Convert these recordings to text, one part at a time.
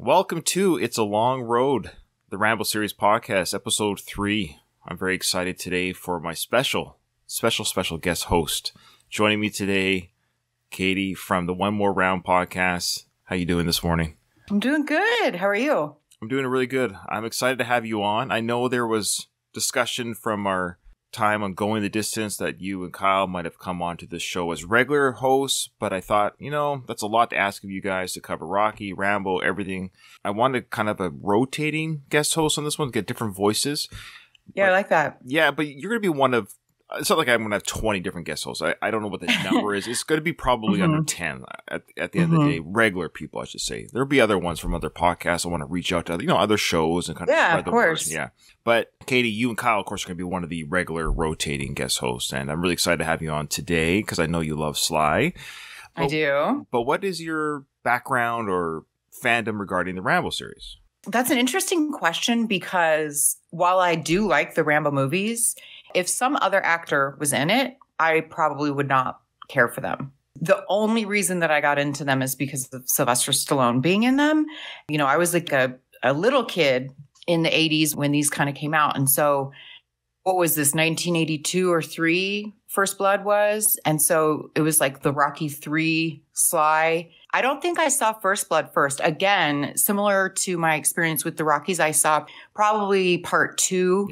Welcome to It's a Long Road, the Rambo Series podcast, episode 3. I'm very excited today for my special guest host. Joining me today, Katie from the One More Round podcast. How you doing this morning? I'm doing good. How are you? I'm doing really good. I'm excited to have you on. I know there was discussion from our time on Going the Distance that you and Kyle might have come on to this show as regular hosts, but I thought, that's a lot to ask of you guys to cover Rocky, Rambo, everything. I wanted kind of a rotating guest host on this one to get different voices. Yeah, I like that. Yeah, but you're going to be one of, it's not like I'm going to have 20 different guest hosts. I don't know what the number is. It's going to be probably under 10 at the end of the day. Regular people, I should say. There'll be other ones from other podcasts. I want to reach out to, other shows and kind of spread the word. Yeah. But Katie, you and Kyle, of course, are going to be one of the regular rotating guest hosts. And I'm really excited to have you on today because I know you love Sly. I do. But what is your background or fandom regarding the Rambo series? That's an interesting question because while I do like the Rambo movies, if some other actor was in it, I probably would not care for them. The only reason that I got into them is because of Sylvester Stallone being in them. I was like a little kid in the 80s when these kind of came out. And so what was this, 1982 or 3 First Blood was? And so it was like the Rocky 3 Sly. I don't think I saw First Blood first. Again, similar to my experience with the Rockies, I saw probably part 2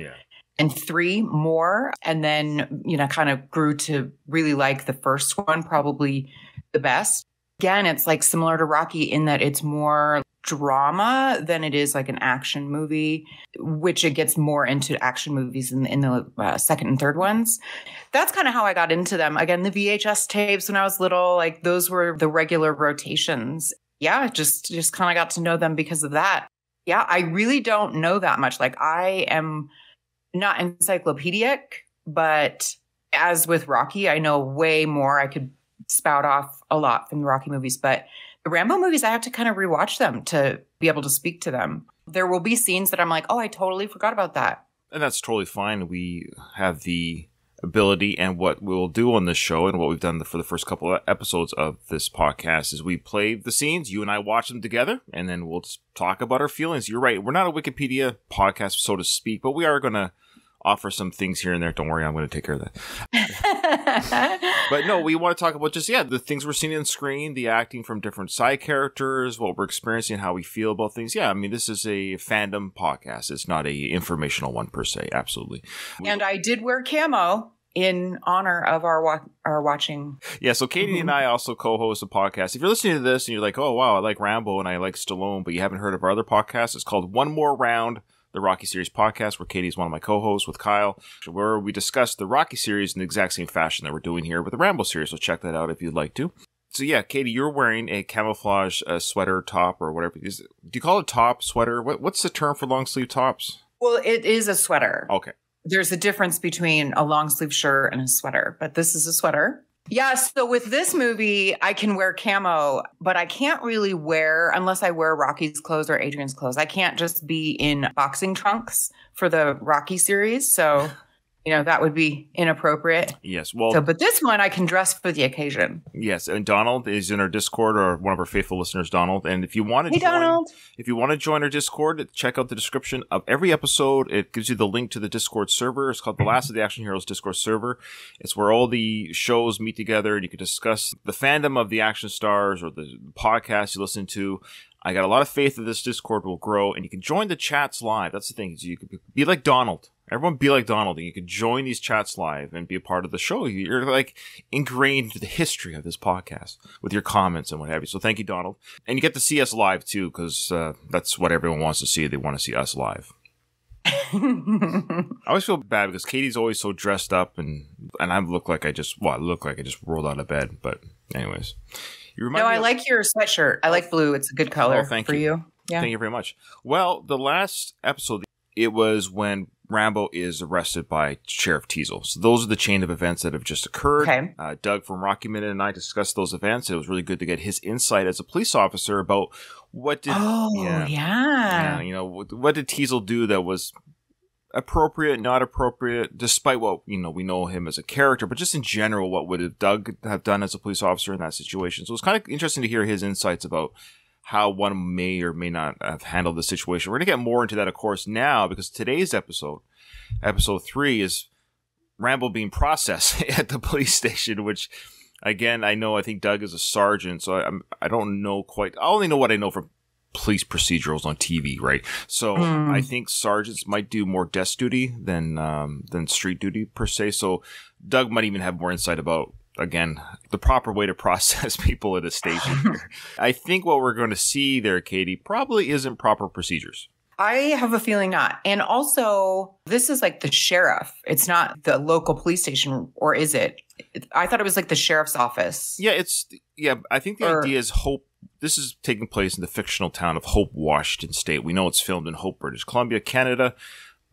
and 3 more. And then, kind of grew to really like the first one, probably the best. Again, it's like similar to Rocky in that it's more drama than it is like an action movie, which it gets more into action movies in the second and third ones. That's kind of how I got into them. Again, the VHS tapes when I was little, like those were the regular rotations. Yeah, just kind of got to know them because of that. Yeah, I really don't know that much. Like I am not encyclopedic, but as with Rocky, I know way more. I could spout off a lot from the Rocky movies, but the Rambo movies, I have to kind of rewatch them to be able to speak to them. There will be scenes that I'm like, oh, I totally forgot about that. And that's totally fine. We have the ability, and what we'll do on this show and what we've done for the first couple of episodes of this podcast is we play the scenes, you and I watch them together, and then we'll just talk about our feelings. You're right. We're not a Wikipedia podcast, so to speak, but we are going to offer some things here and there. Don't worry, I'm going to take care of that. But no, we want to talk about just, the things we're seeing on screen, the acting from different side characters, what we're experiencing, how we feel about things. Yeah, I mean, this is a fandom podcast. It's not a informational one per se. Absolutely. And I did wear camo in honor of our watching. Yeah, so Katie and I also co-host a podcast. If you're listening to this and you're like, oh, wow, I like Rambo and I like Stallone, but you haven't heard of our other podcast, it's called One More Round, the Rocky Series podcast, where Katie's one of my co-hosts with Kyle, where we discuss the Rocky series in the exact same fashion that we're doing here with the Rambo series. So check that out if you'd like to. So yeah, Katie, you're wearing a camouflage sweater top or whatever. Do you call it top, sweater? What's the term for long sleeve tops? Well, it is a sweater. Okay. There's a difference between a long sleeve shirt and a sweater, but this is a sweater. Yeah, so with this movie, I can wear camo, but I can't really wear, unless I wear Rocky's clothes or Adrian's clothes, I can't just be in boxing trunks for the Rocky series. So that would be inappropriate. Yes. Well, but this one I can dress for the occasion. Yes. And Donald is in our Discord, or one of our faithful listeners, Donald. And if you want to join our Discord, check out the description of every episode. It gives you the link to the Discord server. It's called the Last of the Action Heroes Discord server. It's where all the shows meet together and you can discuss the fandom of the action stars or the podcasts you listen to. I got a lot of faith that this Discord will grow, and you can join the chats live. That's the thing. You can be like Donald. Everyone be like Donald, and you can join these chats live and be a part of the show. You're like ingrained into the history of this podcast with your comments and what have you. So thank you, Donald. And you get to see us live too, because that's what everyone wants to see. They want to see us live. I always feel bad because Katie's always so dressed up, and I look like I just rolled out of bed. But anyways, I like your sweatshirt. I like blue. It's a good color for you. Yeah. Thank you very much. Well, the last episode, it was when Rambo is arrested by Sheriff Teasle. So those are the chain of events that have just occurred. Okay. Doug from Rocky Minute and I discussed those events. It was really good to get his insight as a police officer about what did... yeah. You know, what did Teasle do that was appropriate, not appropriate, despite what, you know, we know him as a character, but just in general, what would Doug have done as a police officer in that situation? So it was kind of interesting to hear his insights about how one may or may not have handled the situation. We're going to get more into that, of course, now, because today's episode 3, is Rambo being processed at the police station, which, again, I think Doug is a sergeant, so I don't know quite. I only know what I know from police procedurals on TV, right? So I think sergeants might do more desk duty than street duty per se. So Doug might even have more insight about, again, the proper way to process people at a station here. I think what we're going to see there, Katie, probably isn't proper procedures. I have a feeling not. And also, this is like the sheriff. It's not the local police station, or is it? I thought it was like the sheriff's office. Yeah, I think the idea is Hope. This is taking place in the fictional town of Hope, Washington State. We know it's filmed in Hope, British Columbia, Canada,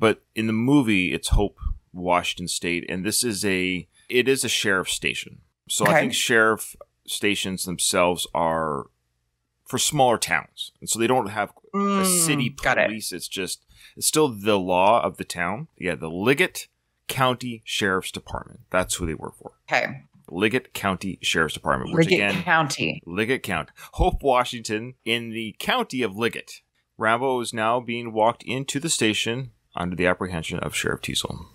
but in the movie, it's Hope, Washington State, and it is a sheriff station. So I think sheriff stations themselves are for smaller towns. And so they don't have a city police. It's still the law of the town. Yeah, the Liggett County Sheriff's Department. That's who they work for. Okay. Liggett County Sheriff's Department. Liggett County. Hope, Washington, in the county of Liggett. Rambo is now being walked into the station under the apprehension of Sheriff Teasle.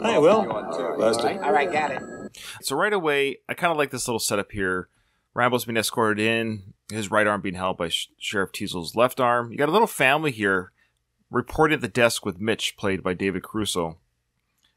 Hey, Will. All right, got it. So right away, I kind of like this little setup here. Rambo's being escorted in, his right arm being held by Sheriff Teasle's left arm. You got a little family here reporting at the desk with Mitch, played by David Caruso.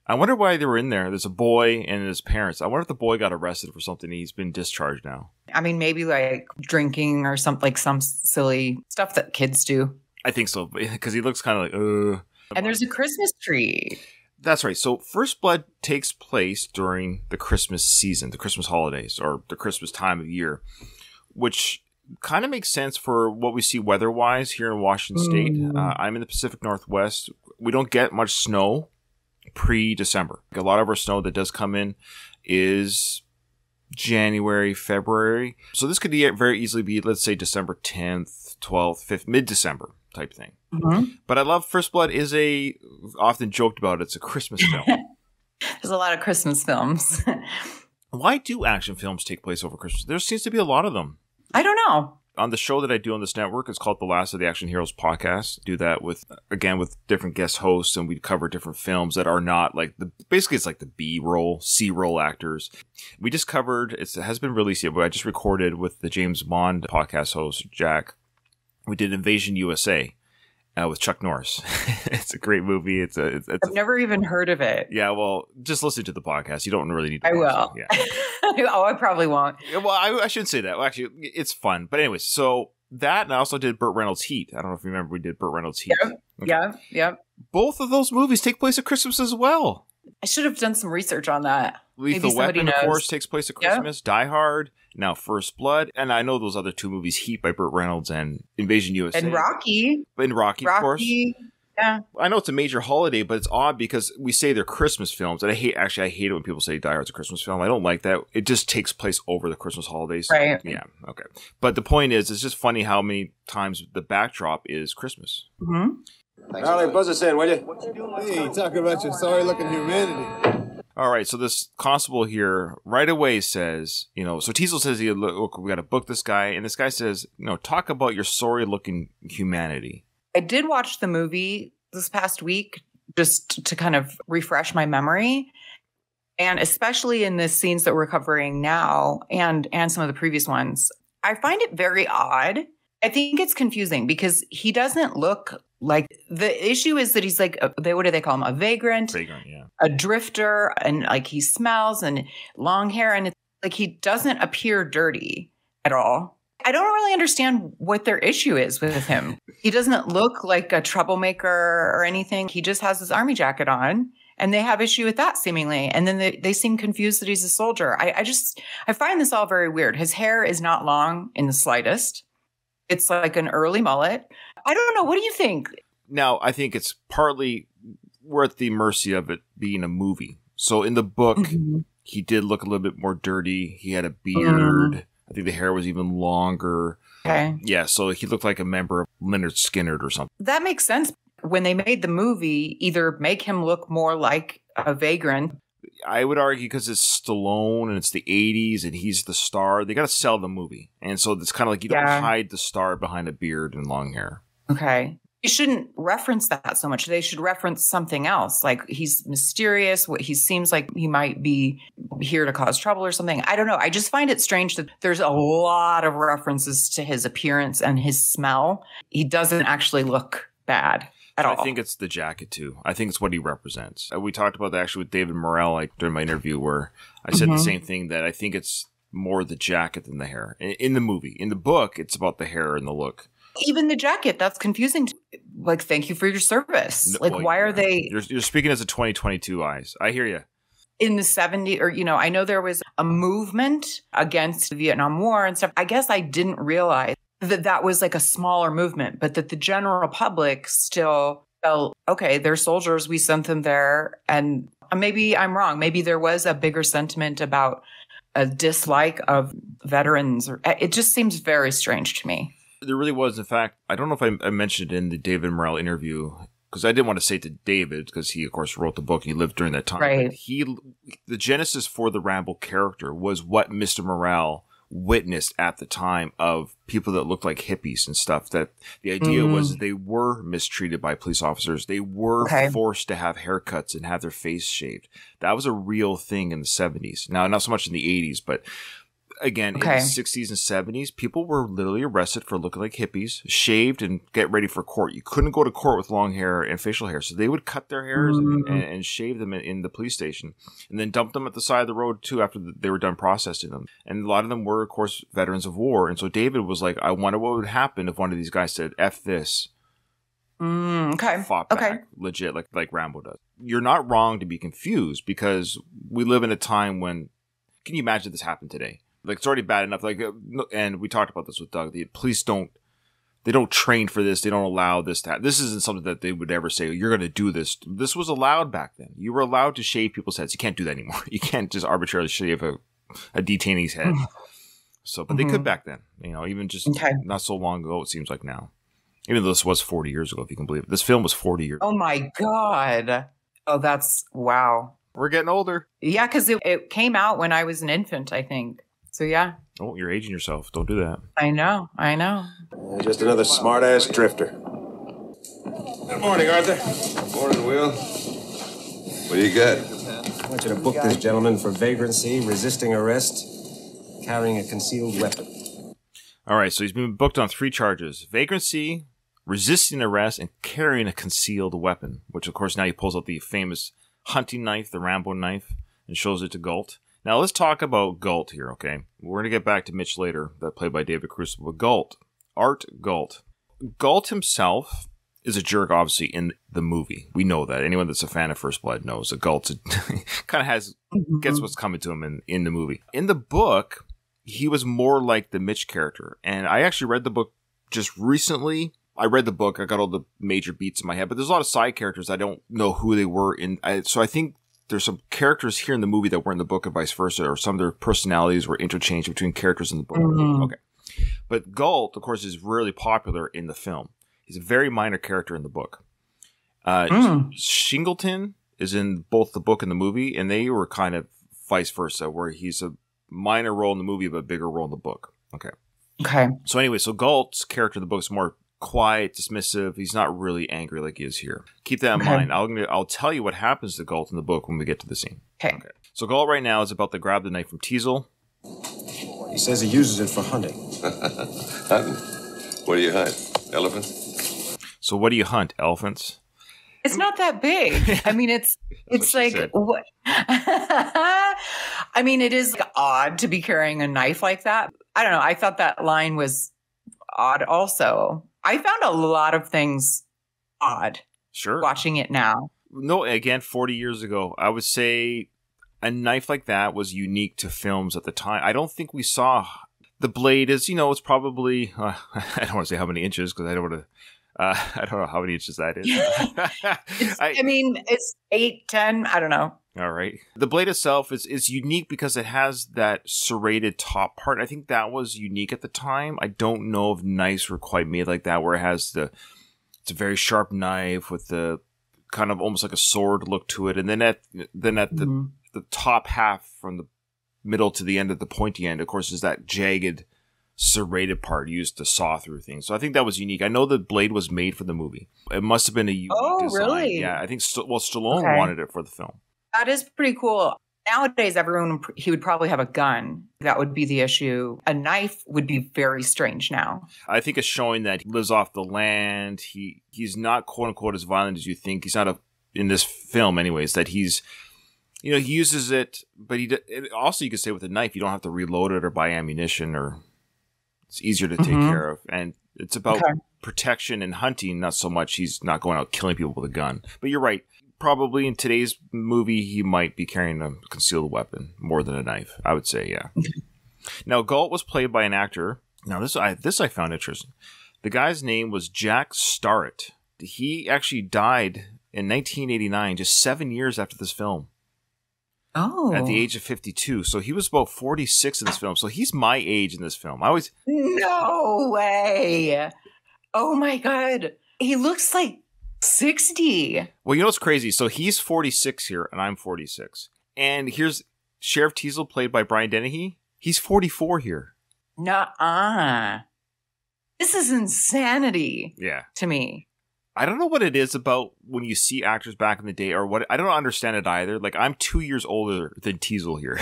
I wonder why they were in there. There's a boy and his parents. I wonder if the boy got arrested for something. He's been discharged now. I mean, maybe like drinking or something, like some silly stuff that kids do. I think so, because he looks kind of like, And there's a Christmas tree. That's right. So First Blood takes place during the Christmas season, the Christmas holidays, or the Christmas time of year, which kind of makes sense for what we see weather-wise here in Washington State. I'm in the Pacific Northwest. We don't get much snow pre-December. A lot of our snow that does come in is January, February. So this could very easily be, let's say, December 10th, 12th, 5th, mid-December type thing. But I love First Blood is often joked about, it's a Christmas film. There's a lot of Christmas films. Why do action films take place over Christmas? There seems to be a lot of them. I don't know. On the show that I do on this network, it's called The Last of the Action Heroes podcast. Do that with different guest hosts, and we cover different films that are not like basically it's like the B-roll, C-roll actors. We just covered, it has been released yet, but I just recorded with the James Bond podcast host, Jack. We did Invasion USA with Chuck Norris. It's a great movie. I've never even heard of it. Yeah, well, just listen to the podcast. You don't really need to I will. Yeah. Oh, I probably won't. Well, I shouldn't say that. Well, actually, it's fun. But anyways, so that, and I also did Burt Reynolds' Heat. I don't know if you remember, we did Burt Reynolds' Heat. Yep. Both of those movies take place at Christmas as well. I should have done some research on that. Lethal Weapon, of course, takes place at Christmas. Die Hard, now First Blood. And I know those other two movies, Heat by Burt Reynolds and Invasion USA. And Rocky. And Rocky, of course. Yeah. I know it's a major holiday, but it's odd because we say they're Christmas films. And I hate it when people say Die Hard's a Christmas film. I don't like that. It just takes place over the Christmas holidays. Right. Yeah. Okay. But the point is, it's just funny how many times the backdrop is Christmas. Charlie, buzz us in, will you? Hey, talk about your sorry-looking humanity. All right, so this constable here right away says, so Teasle says, look, we got to book this guy. And this guy says, talk about your sorry-looking humanity. I did watch the movie this past week just to kind of refresh my memory. And especially in the scenes that we're covering now and some of the previous ones, I find it very odd. I think it's confusing because he doesn't look like, the issue is that he's like, what do they call him? A vagrant, yeah. A drifter, and like he smells and long hair. And it's like, he doesn't appear dirty at all. I don't really understand what their issue is with him. He doesn't look like a troublemaker or anything. He just has his army jacket on And they have issue with that seemingly. And then they seem confused that he's a soldier. I find this all very weird. His hair is not long in the slightest. It's like an early mullet. I don't know. What do you think? Now, I think it's partly we're at the mercy of it being a movie. So in the book, he did look a little bit more dirty. He had a beard. I think the hair was even longer. Okay. Yeah, so he looked like a member of Lynyrd Skynyrd or something. That makes sense. When they made the movie, either make him look more like a vagrant. I would argue because it's Stallone and it's the 80s and he's the star, they got to sell the movie. And so it's kind of like you don't hide the star behind a beard and long hair. Okay. You shouldn't reference that so much. They should reference something else. Like he's mysterious. He seems like he might be here to cause trouble or something. I don't know. I just find it strange that there's a lot of references to his appearance and his smell. He doesn't actually look bad at all. I think it's the jacket too. I think it's what he represents. We talked about that actually with David Morrell during my interview where I said the same thing, that I think it's more the jacket than the hair. In the movie. In the book, it's about the hair and the look. Even the jacket, that's confusing. Like, thank you for your service. Like, why are they... You're speaking as a 2022 eyes. I hear you. In the 70s, or, I know there was a movement against the Vietnam War and stuff. I guess I didn't realize that was like a smaller movement, but that the general public still felt, okay, they're soldiers. We sent them there. And maybe I'm wrong. Maybe there was a bigger sentiment about a dislike of veterans. It just seems very strange to me. There really was. In fact, I don't know if I mentioned it in the David Morrell interview, because I didn't want to say it to David, because he, of course, wrote the book. He lived during that time. Right. The genesis for the Rambo character was what Mr. Morrell witnessed at the time of people that looked like hippies and stuff. That the idea was they were mistreated by police officers. They were forced to have haircuts and have their face shaved. That was a real thing in the 70s. Now, not so much in the 80s, but... Again, in the 60s and 70s, people were literally arrested for looking like hippies, shaved, and get ready for court. You couldn't go to court with long hair and facial hair, so they would cut their hairs and shave them in the police station, and then dump them at the side of the road, too, after they were done processing them. And a lot of them were, of course, veterans of war. And so David was like, I wonder what would happen if one of these guys said, F this. Fought back, legit, like Rambo does. You're not wrong to be confused, because we live in a time when, can you imagine this happened today? Like, it's already bad enough. Like, and we talked about this with Doug. The police don't train for this. They don't allow this to happen. This isn't something that they would ever say, you're going to do this. This was allowed back then. You were allowed to shave people's heads. You can't do that anymore. You can't just arbitrarily shave a detainee's head. So, but they could back then. Even just not so long ago, it seems like now. Even though this was 40 years ago, if you can believe it. This film was 40 years ago. Oh, my God. Oh, that's, wow. We're getting older. Yeah, because it came out when I was an infant, I think. So, yeah. Oh, you're aging yourself. Don't do that. I know. Just another smart-ass drifter. Good morning, Arthur. Morning, Will. What do you got? I want you to book this gentleman for vagrancy, resisting arrest, carrying a concealed weapon. All right, so he's been booked on 3 charges. Vagrancy, resisting arrest, and carrying a concealed weapon, which, of course, now he pulls out the famous hunting knife, the Rambo knife, and shows it to Galt. Now, let's talk about Galt here, okay? We're going to get back to Mitch later, that played by David Crusoe. But Galt, Art Galt. Galt himself is a jerk, obviously, in the movie. We know that. Anyone that's a fan of First Blood knows that Galt kind of gets what's coming to him in the movie. In the book, he was more like the Mitch character. And I actually read the book just recently. I read the book. I got all the major beats in my head. But there's a lot of side characters. I don't know who they were. So I think there's some characters here in the movie that were in the book and vice versa, or some of their personalities were interchanged between characters in the book. Okay. But Galt, of course, is really popular in the film. He's a very minor character in the book. Shingleton is in both the book and the movie, and they were kind of vice versa, where he's a minor role in the movie, but a bigger role in the book. Okay. So anyway, so Galt's character in the book is more quiet, dismissive. He's not really angry like he is here. Keep that in mind. I'll tell you what happens to Galt in the book when we get to the scene. Okay. So Galt right now is about to grab the knife from Teasel. He says he uses it for hunting. Hunting? What do you hunt? Elephants? So what do you hunt? Elephants? It's not that big. I mean, it's like what? I mean, it is odd to be carrying a knife like that. I don't know. I thought that line was odd also. I found a lot of things odd. Sure. Watching it now. No, again, 40 years ago. I would say a knife like that was unique to films at the time. I don't think we saw... The blade is, it's probably... I don't want to say how many inches, because I don't want to... I don't know how many inches that is. It's 8, 10, I don't know. All right. The blade itself is unique because it has that serrated top part. I think that was unique at the time. I don't know if knives were quite made like that, where it has it's a very sharp knife with the kind of almost like a sword look to it. And then at the top half from the middle to the end of the pointy end, of course, is that jagged serrated part used to saw through things. So I think that was unique. I know the blade was made for the movie. It must have been a unique design. Really? Yeah, I think Stallone wanted it for the film. That is pretty cool. Nowadays, he would probably have a gun. That would be the issue. A knife would be very strange now. I think it's showing that he lives off the land. He's not quote unquote as violent as you think. He's not in this film anyways, that he's, he uses it, but also you could say with a knife, you don't have to reload it or buy ammunition, or it's easier to take care of. And it's about protection and hunting, not so much he's not going out killing people with a gun. But you're right. Probably in today's movie, he might be carrying a concealed weapon more than a knife. I would say, yeah. Now, Galt was played by an actor. Now, this I found interesting. The guy's name was Jack Starrett. He actually died in 1989, just 7 years after this film. Oh. At the age of 52. So he was about 46 in this film. So he's my age in this film. No way. Oh my God. He looks like 60. Well, what's crazy? So he's 46 here, and I'm 46. And here's Sheriff Teasle, played by Brian Dennehy. He's 44 here. Nuh-uh. This is insanity. Yeah. To me. I don't know what it is about when you see actors back in the day, or what. I don't understand it either. Like, I'm 2 years older than Teasle here.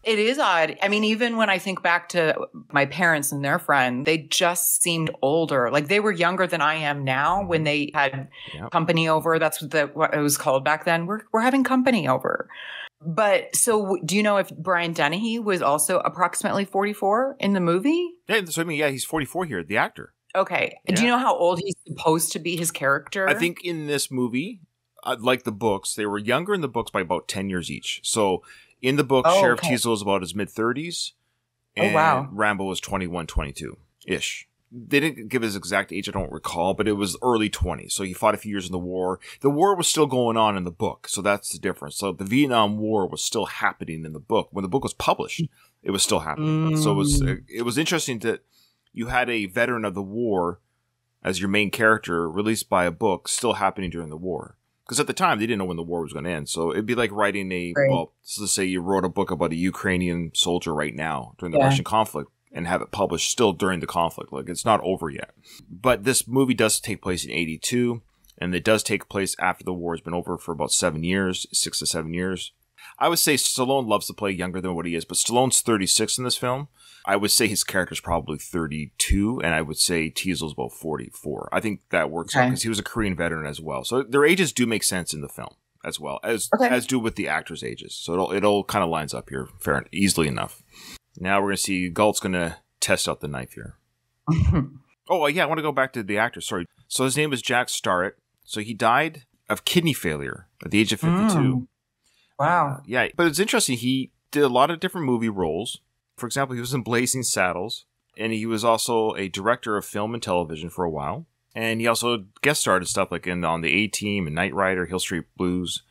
It is odd. I mean, even when I think back to my parents and their friend, they just seemed older. Like, they were younger than I am now when they had company over. That's what it was called back then. We're having company over. But so do you know if Brian Dennehy was also approximately 44 in the movie? Yeah, so he's 44 here, the actor. Okay. Yeah. Do you know how old he's supposed to be, his character? I think in this movie, like the books, they were younger in the books by about 10 years each. So in the book, Sheriff Teasle is about his mid-30s. And Rambo was 21, 22-ish. They didn't give his exact age, I don't recall, but it was early 20s. So he fought a few years in the war. The war was still going on in the book, so that's the difference. So the Vietnam War was still happening in the book. When the book was published, it was still happening. So it was interesting that you had a veteran of the war as your main character, released by a book still happening during the war. Because at the time, they didn't know when the war was going to end. So it'd be like writing so let's say you wrote a book about a Ukrainian soldier right now during the Russian conflict and have it published still during the conflict. Like, it's not over yet. But this movie does take place in 82, and it does take place after the war has been over for about 7 years, 6 to 7 years. I would say Stallone loves to play younger than what he is, but Stallone's 36 in this film. I would say his character's probably 32, and I would say Teasle's about 44. I think that works out because he was a Korean veteran as well. So their ages do make sense in the film as well, as do with the actors' ages. So it all kind of lines up here easily enough. Now we're going to see Galt's going to test out the knife here. Oh, yeah, I want to go back to the actor. Sorry. So his name is Jack Starrett. So he died of kidney failure at the age of 52. Wow. Yeah, but it's interesting. He did a lot of different movie roles. For example, he was in Blazing Saddles, and he was also a director of film and television for a while. And he also guest starred and stuff like on the A-Team and Knight Rider, Hill Street Blues.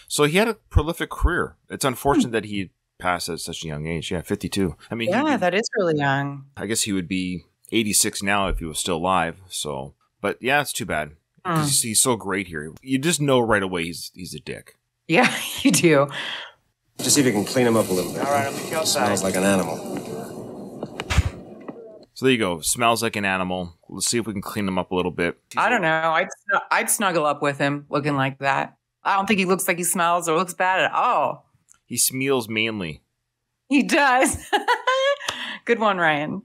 So he had a prolific career. It's unfortunate that he passed at such a young age. Yeah, 52. I mean, that is really young. I guess he would be 86 now if he was still alive. So, but yeah, it's too bad. He's so great here. You just know right away he's a dick. Yeah, you do. Just see if you can clean him up a little bit. All right, let me go outside. Smells like an animal. So there you go. Smells like an animal. Let's see if we can clean him up a little bit. I don't know. I'd snuggle up with him looking like that. I don't think he looks like he smells or looks bad at all. He smells manly. He does. Good one, Ryan.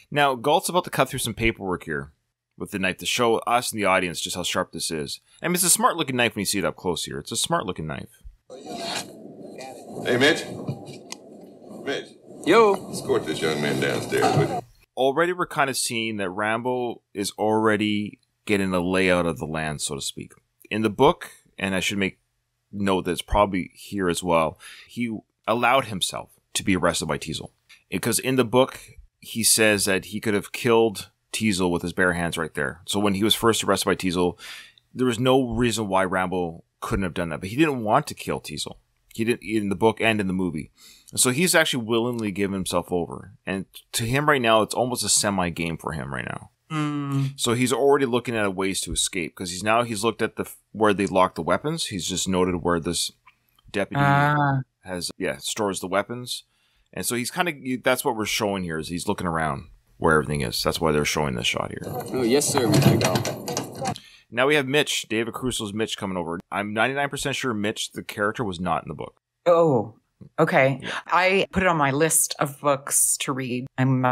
Now, Galt's about to cut through some paperwork here with the knife to show us and the audience just how sharp this is. I mean, it's a smart-looking knife when you see it up close here. It's a smart-looking knife. Hey, Mitch. Mitch. Yo. Escort this young man downstairs, would you? Already we're kind of seeing that Rambo is already getting a layout of the land, so to speak. In the book and I should make note that it's probably here as well, he allowed himself to be arrested by Teasle. Because in the book, he says that he could have killed Teasle with his bare hands right there. So when he was first arrested by Teasle, there was no reason why Rambo couldn't have done that. But he didn't want to kill Teasle. He didn't, in the book and in the movie. And so he's actually willingly given himself over. And to him right now, it's almost a semi-game for him right now. So he's already looking at ways to escape, because he's looked at where they locked the weapons. He's just noted where this deputy stores the weapons. And so he's that's what we're showing here, is he's looking around where everything is. That's why they're showing this shot here. Oh, yes, sir. Go. Now we have Mitch, David Caruso's Mitch, coming over. I'm 99% sure Mitch, the character, was not in the book. Oh, okay. Yeah. I put it on my list of books to read. I'm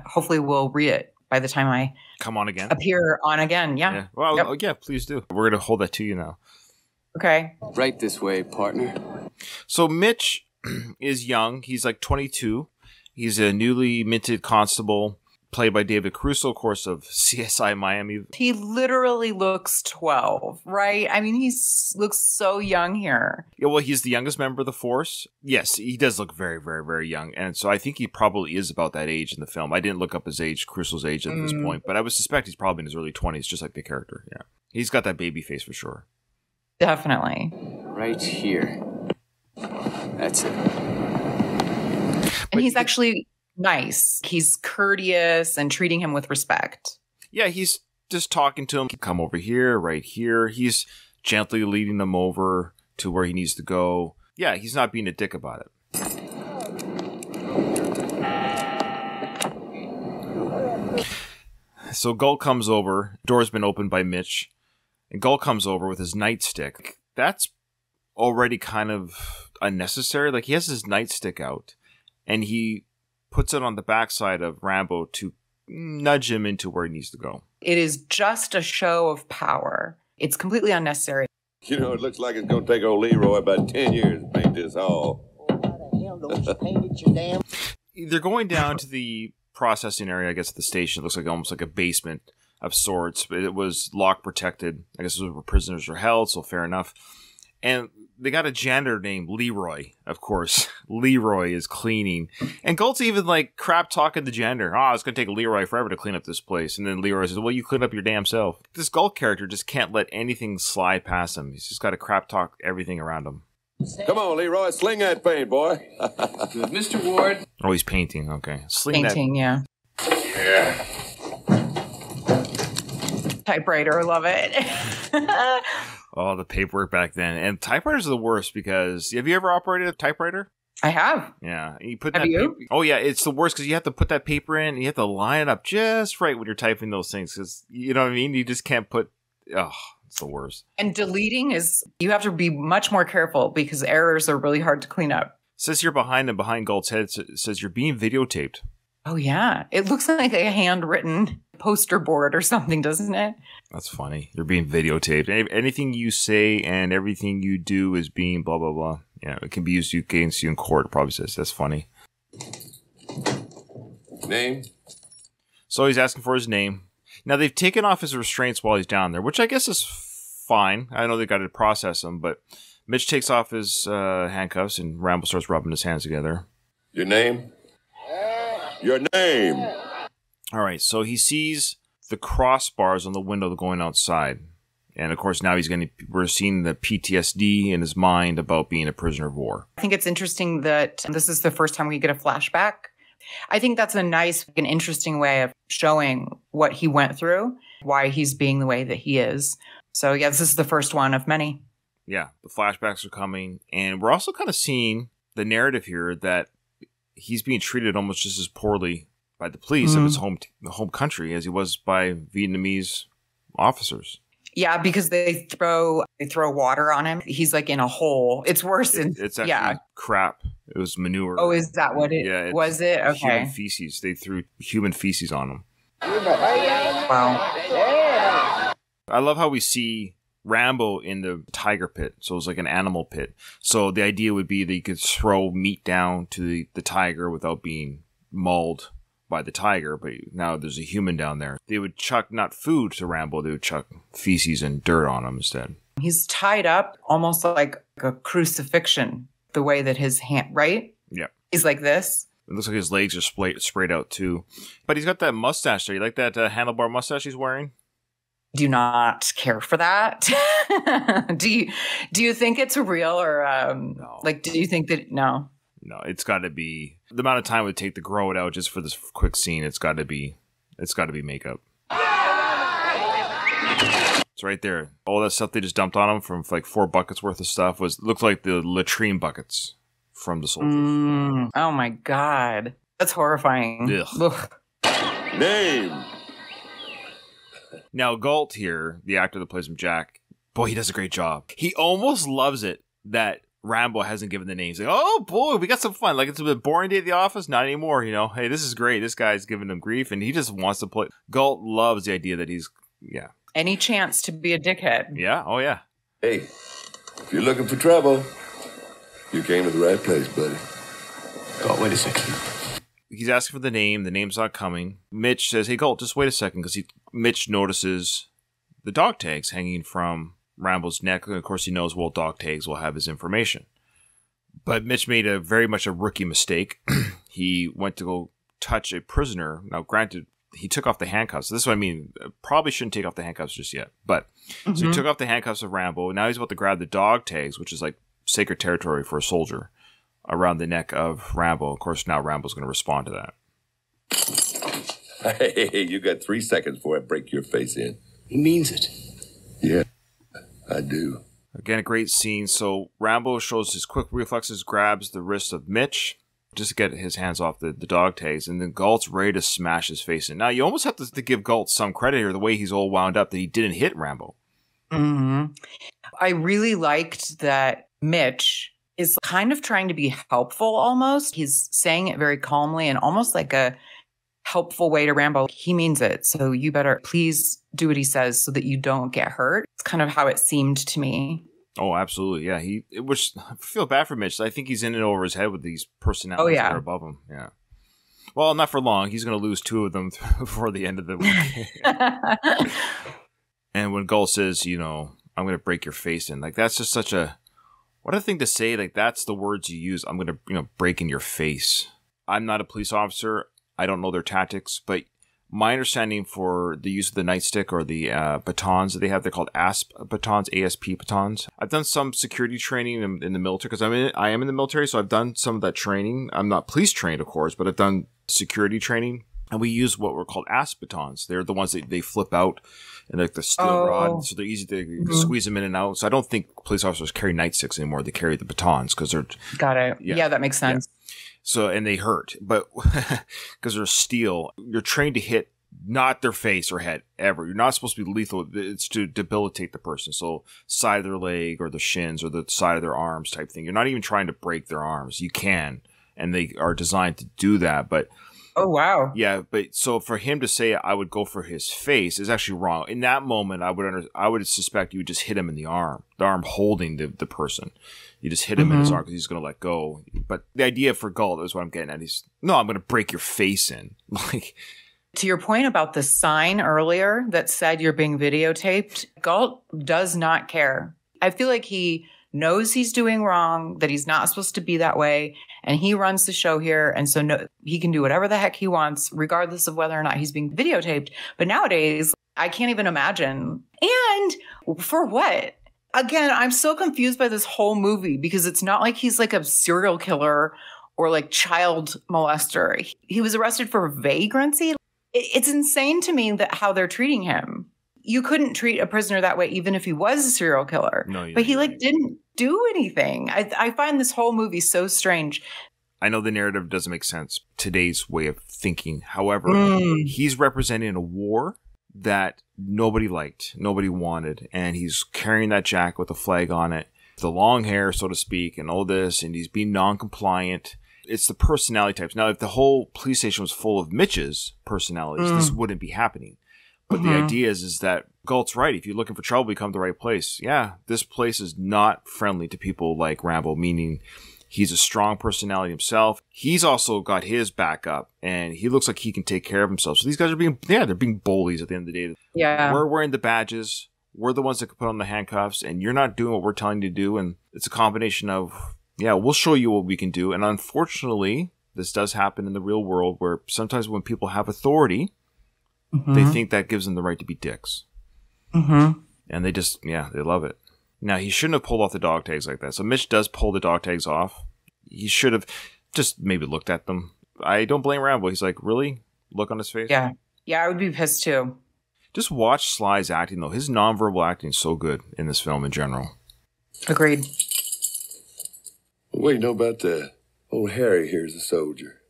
hopefully will read it by the time I come on again. Appear on again. Yeah. Well, yeah, please do. We're going to hold that to you now. Okay. Right this way, partner. So Mitch is young. He's like 22. He's a newly minted constable, played by David Caruso, of course, of CSI Miami. He literally looks 12, right? I mean, looks so young here. Yeah, well, he's the youngest member of the force. Yes, he does look very, very, very young. And so I think he probably is about that age in the film. I didn't look up his age, Caruso's age at this point, but I would suspect he's probably in his early 20s, just like the character. Yeah. He's got that baby face for sure. Definitely. Right here. That's it. And he's actually nice. He's courteous and treating him with respect. Yeah, he's just talking to him. Come over here, right here. He's gently leading him over to where he needs to go. Yeah, he's not being a dick about it. So Gull comes over. Door's been opened by Mitch. And Gull comes over with his nightstick. That's already kind of unnecessary. Like, he has his nightstick out, and he puts it on the backside of Rambo to nudge him into where he needs to go. It is just a show of power. It's completely unnecessary. You know, it looks like it's going to take old Leroy about 10 years to paint this hall. They're going down to the processing area, I guess, at the station. It looks like almost like a basement of sorts, but it was lock protected. I guess it was where prisoners were held, so fair enough. And they got a janitor named Leroy, of course. Leroy is cleaning. And Galt's even like crap talking the janitor. Oh, it's going to take Leroy forever to clean up this place. And then Leroy says, well, you clean up your damn self. This Galt character just can't let anything slide past him. He's just got to crap talk everything around him. Come on, Leroy, sling that paint, boy. Mr. Ward. Oh, he's painting. Okay. Painting, yeah. Typewriter, love it. Oh, the paperwork back then. And typewriters are the worst because have you ever operated a typewriter? I have. Yeah. You put have that you? Oh, yeah. It's the worst because you have to put that paper in and you have to line it up just right when you're typing those things because, you know what I mean? You just can't put... Oh, it's the worst. And deleting is... You have to be much more careful because errors are really hard to clean up. It says here behind Galt's head, it says you're being videotaped. Oh, yeah. It looks like a handwritten poster board or something, doesn't it? That's funny. You're being videotaped. Anything you say and everything you do is being blah, blah, blah. Yeah, it can be used against you in court, it probably says. That's funny. Name? So he's asking for his name. Now, they've taken off his restraints while he's down there, which I guess is fine. I know they got to process him, but Mitch takes off his handcuffs and Rambo starts rubbing his hands together. Your name? Your name! All right, so he sees the crossbars on the window going outside. And of course, now we're seeing the PTSD in his mind about being a prisoner of war. I think it's interesting that this is the first time we get a flashback. I think that's a nice and interesting way of showing what he went through, why he's being the way that he is. So yeah, this is the first one of many. Yeah, the flashbacks are coming. And we're also kind of seeing the narrative here that he's being treated almost just as poorly by the police of his home country as he was by Vietnamese officers. Yeah, because they throw water on him. He's like in a hole. It's worse than it's actually crap. It was manure. Oh, is that what it was? It okay. Human feces. They threw human feces on him. Wow. I love how we see Rambo in the tiger pit. So it's like an animal pit. So the idea would be that you could throw meat down to the tiger without being mauled by the tiger, but now there's a human down there. They would chuck not food to Rambo, they would chuck feces and dirt on him instead. He's tied up almost like a crucifixion, the way that his hand, right? Yeah. He's like this. It looks like his legs are sprayed out too. But he's got that mustache there. You like that handlebar mustache he's wearing? Do not care for that. Do you think it's real or no. Like, do you think that, no? No, it's got to be the amount of time it would take to grow it out just for this quick scene. It's got to be makeup. It's right there. All that stuff they just dumped on him from like 4 buckets worth of stuff looked like the latrine buckets from the soldiers. Oh my God. That's horrifying. Ugh. Name. Now, Galt here, the actor that plays him, Jack, boy, he does a great job. He almost loves it that Rambo hasn't given the names. Like, oh boy, we got some fun. Like, it's a bit boring day at the office. Not anymore, you know. Hey, this is great. This guy's giving him grief, and he just wants to play. Galt loves the idea that he's, yeah. Any chance to be a dickhead. Yeah, oh yeah. Hey, if you're looking for trouble, you came to the right place, buddy. Oh, wait a second. He's asking for the name. The name's not coming. Mitch says, hey, Galt, just wait a second, because Mitch notices the dog tags hanging from Rambo's neck. And of course, he knows, well, dog tags will have his information. But Mitch made very much a rookie mistake. He went to go touch a prisoner. Now, granted, he took off the handcuffs. This is what I mean. Probably shouldn't take off the handcuffs just yet. But so he took off the handcuffs of Rambo. Now he's about to grab the dog tags, which is like sacred territory for a soldier, around the neck of Rambo. Of course, now Rambo's going to respond to that. Hey, you got 3 seconds before I break your face in. He means it. Yeah, I do. Again, a great scene. So Rambo shows his quick reflexes, grabs the wrist of Mitch just to get his hands off the dog tags, and then Galt's ready to smash his face in. Now, you almost have to give Galt some credit here, the way he's all wound up, that he didn't hit Rambo. Mm-hmm. I really liked that Mitch is kind of trying to be helpful almost. He's saying it very calmly and almost like a helpful way to Rambo. He means it. So you better please do what he says so that you don't get hurt. It's kind of how it seemed to me. Oh, absolutely. Yeah. Which I feel bad for Mitch. I think he's in it over his head with these personalities that are above him. Yeah. Well, not for long. He's going to lose 2 of them before the end of the week. And when Galt says, you know, I'm going to break your face in, like, that's just such what a thing to say. Like, that's the words you use. I'm going to, break in your face. I'm not a police officer. I don't know their tactics, but my understanding for the use of the nightstick or the batons that they have, they're called ASP batons, ASP batons. I've done some security training in the military because I am in the military, so I've done some of that training. I'm not police trained, of course, but I've done security training, and we use what were called ASP batons. They're the ones that they flip out and like the steel rod, so they're easy to squeeze them in and out. So I don't think police officers carry nightsticks anymore. They carry the batons because they're... Got it. Yeah, that makes sense. Yeah. So, and they hurt, but because they're steel, you're trained to hit not their face or head ever. You're not supposed to be lethal. It's to debilitate the person. So side of their leg or the shins or the side of their arms type thing. You're not even trying to break their arms. You can, and they are designed to do that. But oh, wow. Yeah. But so for him to say I would go for his face is actually wrong. In that moment, I would suspect you would just hit him in the arm holding the person. You just hit him in his arm because he's going to let go. But the idea for Galt is what I'm getting at. I'm going to break your face in. Like, to your point about the sign earlier that said you're being videotaped, Galt does not care. I feel like he knows he's doing wrong, that he's not supposed to be that way, and he runs the show here, and so he can do whatever the heck he wants, regardless of whether or not he's being videotaped. But nowadays, I can't even imagine. And for what? Again, I'm so confused by this whole movie because it's not like he's like a serial killer or like child molester. He was arrested for vagrancy. It's insane to me that how they're treating him. You couldn't treat a prisoner that way even if he was a serial killer. No, but he didn't do anything. I find this whole movie so strange. I know the narrative doesn't make sense, today's way of thinking. However, he's representing a war that nobody liked, nobody wanted, and he's carrying that jacket with a flag on it, the long hair, so to speak, and all this, and he's being non-compliant. It's the personality types. Now, if the whole police station was full of Mitch's personalities, this wouldn't be happening. But the idea is that Galt's right. If you're looking for trouble, you come to the right place. Yeah, this place is not friendly to people like Rambo, meaning he's a strong personality himself. He's also got his back up, and he looks like he can take care of himself. So these guys are they're being bullies at the end of the day. Yeah. We're wearing the badges. we're the ones that can put on the handcuffs, and you're not doing what we're telling you to do. And it's a combination of, yeah, we'll show you what we can do. And unfortunately, this does happen in the real world where sometimes when people have authority, they think that gives them the right to be dicks. And they just, yeah, they love it. Now, he shouldn't have pulled off the dog tags like that. So Mitch does pull the dog tags off. He should have just maybe looked at them. I don't blame Rambo. He's like, really? Look on his face? Yeah. Yeah, I would be pissed too. Just watch Sly's acting, though. His nonverbal acting is so good in this film in general. Agreed. What do you know about that? Old Harry here's a soldier.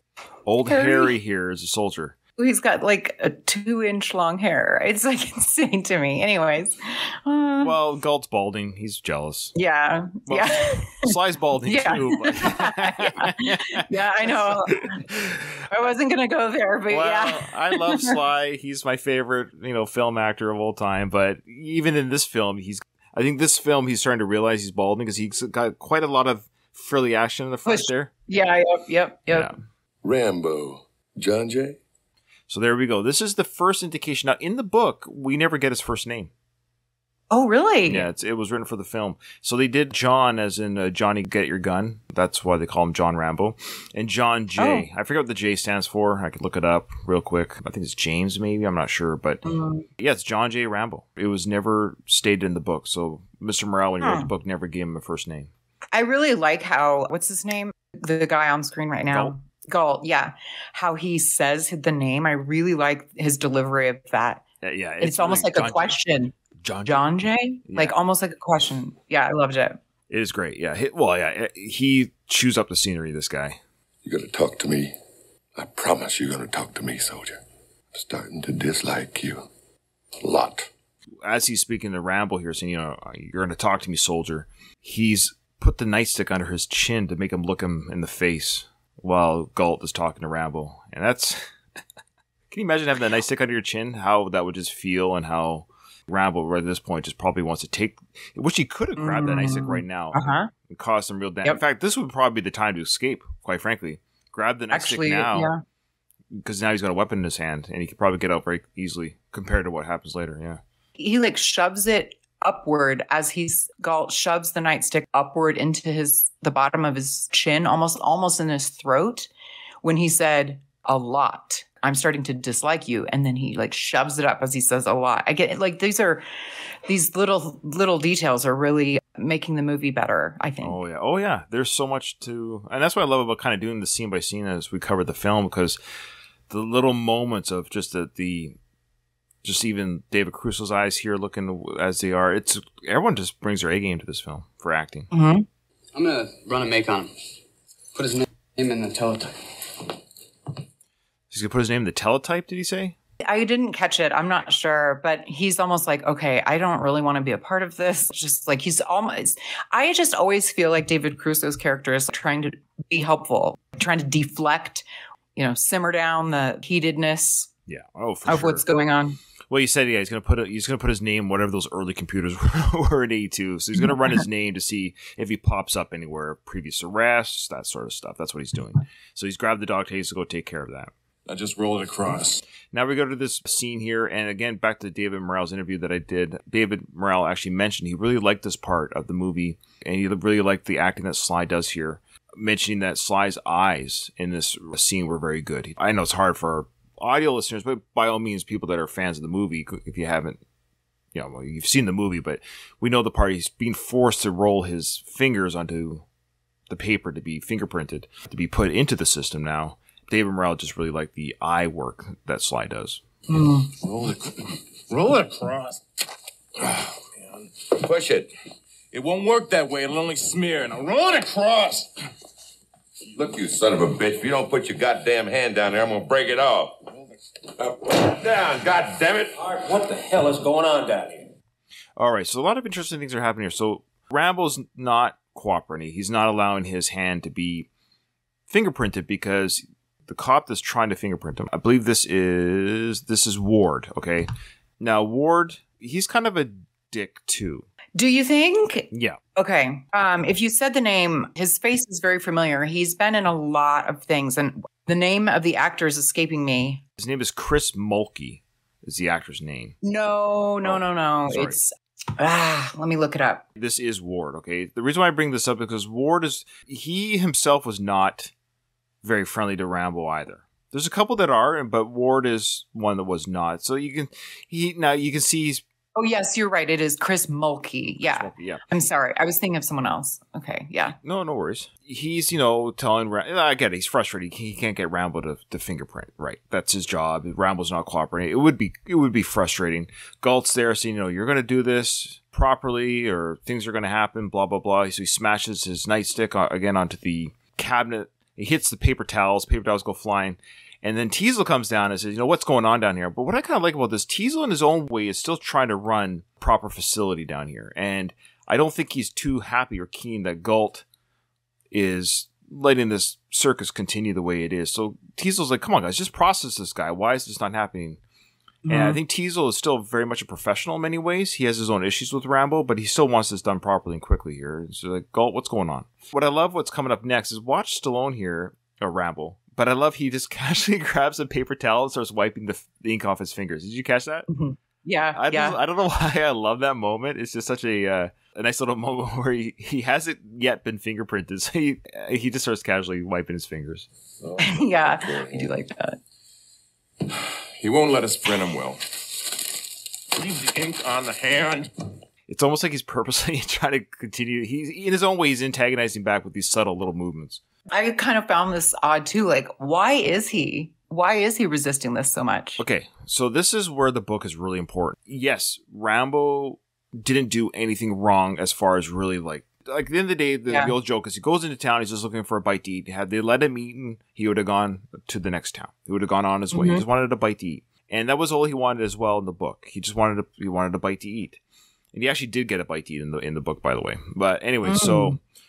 Old Harry here is a soldier. He's got like a 2-inch long hair. It's like insane to me. Anyways. Well, Galt's balding. He's jealous. Yeah. Well, yeah. Sly's balding too. But yeah, I know. I wasn't going to go there, but yeah. I love Sly. He's my favorite, film actor of all time. But even in this film, I think this film, he's starting to realize he's balding because he's got quite a lot of frilly action in the front there. Yeah, yep. Yeah. Rambo. John Jay? So there we go. This is the first indication. Now, in the book, we never get his first name. Oh, really? Yeah, it was written for the film. So they did John as in Johnny Get Your Gun. That's why they call him John Rambo. And John J. I forget what the J stands for. I could look it up real quick. I think it's James, maybe. I'm not sure. But yeah, it's John J. Rambo. It was never stated in the book. So Mr. Morrell, when he wrote the book, never gave him a first name. I really like how, what's his name? The guy on screen right now. Galt, yeah. How he says the name. I really like his delivery of that. Yeah, it's almost like a question. John J? Yeah. Like almost like a question. Yeah, I loved it. It is great. Yeah. He chews up the scenery, this guy. You're going to talk to me. I promise you're going to talk to me, soldier. I'm starting to dislike you. A lot. As he's speaking to Rambo here, saying, you're going to talk to me, soldier. He's put the nightstick under his chin to make him look him in the face while Galt is talking to Rambo. And that's... Can you imagine having that nightstick under your chin? How that would just feel, and how Rambo, right at this point, just probably wants to take... Wish he could have grabbed that nightstick right now and caused some real damage. In fact, this would probably be the time to escape, quite frankly. Grab the nightstick now, because now he's got a weapon in his hand, and he could probably get out very easily compared to what happens later, yeah. He, shoves it upward as Galt shoves the nightstick upward into the bottom of his chin, almost in his throat, when he said, a lot. I'm starting to dislike you. And then he shoves it up as he says a lot. I get it. These little details are really making the movie better, I think. Oh yeah. There's so much and that's what I love about kind of doing the scene by scene as we cover the film, because the little moments of just just even David Crusoe's eyes here looking as they are. Everyone just brings their A game to this film for acting. I'm going to run a make on him. Put his name in the teletype. He's going to put his name in the teletype, did he say? I didn't catch it. I'm not sure. But he's almost like, okay, I don't really want to be a part of this. Just he's almost... I just always feel like David Crusoe's character is trying to be helpful, trying to deflect, simmer down the heatedness of what's going on. Well, he said, he's going to put his name, whatever those early computers were in 82. So he's going to run his name to see if he pops up anywhere, previous arrests, that sort of stuff. That's what he's doing. So he's grabbed the dog tags to go take care of that. I just roll it across. Now we go to this scene here, and again, back to David Morrell's interview that I did. David Morrell actually mentioned he really liked this part of the movie, and he really liked the acting that Sly does here, mentioning that Sly's eyes in this scene were very good. I know it's hard for audio listeners, but by all means, people that are fans of the movie, if you haven't, you've seen the movie, but we know the part he's being forced to roll his fingers onto the paper to be fingerprinted, to be put into the system now. David Morrell just really liked the eye work that Sly does. Roll it across. Oh, man. Push it. It won't work that way. It'll only smear. Now roll it across. Look, you son of a bitch. If you don't put your goddamn hand down there, I'm going to break it off. Down, God damn it. Art, what the hell is going on down here? All right, so a lot of interesting things are happening here. So Rambo's not cooperating. He's not allowing his hand to be fingerprinted because the cop that's trying to fingerprint him, I believe this is Ward, okay? Now, Ward, he's kind of a dick, too. Do you think? Yeah. Okay. If you said the name, his face is very familiar. He's been in a lot of things, and the name of the actor is escaping me. His name is Chris Mulkey, is the actor's name. No. Sorry. It's Let me look it up. This is Ward, okay? The reason why I bring this up is because Ward he himself was not very friendly to Rambo either. There's a couple that are, but Ward is one that was not. So you can see he's... Oh, yes, you're right. It is Chris Mulkey. Yeah. Chris Mulkey, yeah. I'm sorry. I was thinking of someone else. Okay, yeah. No worries. He's, telling... I get it. He's frustrated. He can't get Rambo to fingerprint. Right. That's his job. Rambo's not cooperating. It would be frustrating. Galt's there saying, you're going to do this properly or things are going to happen, blah, blah, blah. So he smashes his nightstick again onto the cabinet. He hits the paper towels. Paper towels go flying. And then Teasle comes down and says, what's going on down here? But what I kind of like about this, Teasle in his own way is still trying to run proper facility down here. And I don't think he's too happy or keen that Galt is letting this circus continue the way it is. So Teasle's like, come on, guys, just process this guy. Why is this not happening? Mm-hmm. And I think Teasle is still very much a professional in many ways. He has his own issues with Rambo, but he still wants this done properly and quickly here. So like, Galt, what's going on? What I love what's coming up next is watch Stallone here, or Rambo. But I love he just casually grabs a paper towel and starts wiping the ink off his fingers. Did you catch that? Mm-hmm. Yeah. I don't know why I love that moment. It's just such a nice little moment where he hasn't yet been fingerprinted. So he just starts casually wiping his fingers. Oh, yeah, I do like that. He won't let us print him well. Leave the ink on the hand. It's almost like he's purposely trying to continue. He's in his own way, he's antagonizing back with these subtle little movements. I kind of found this odd too. Like, why is he resisting this so much? Okay, so this is where the book is really important. Yes, Rambo didn't do anything wrong as far as really like at the end of the day, the old joke is he goes into town, he's just looking for a bite to eat. Had they let him eat, he would have gone to the next town. He would have gone on his way. He just wanted a bite to eat. And that was all he wanted as well in the book. He just wanted a bite to eat. And he actually did get a bite to eat in the book, by the way. But anyway,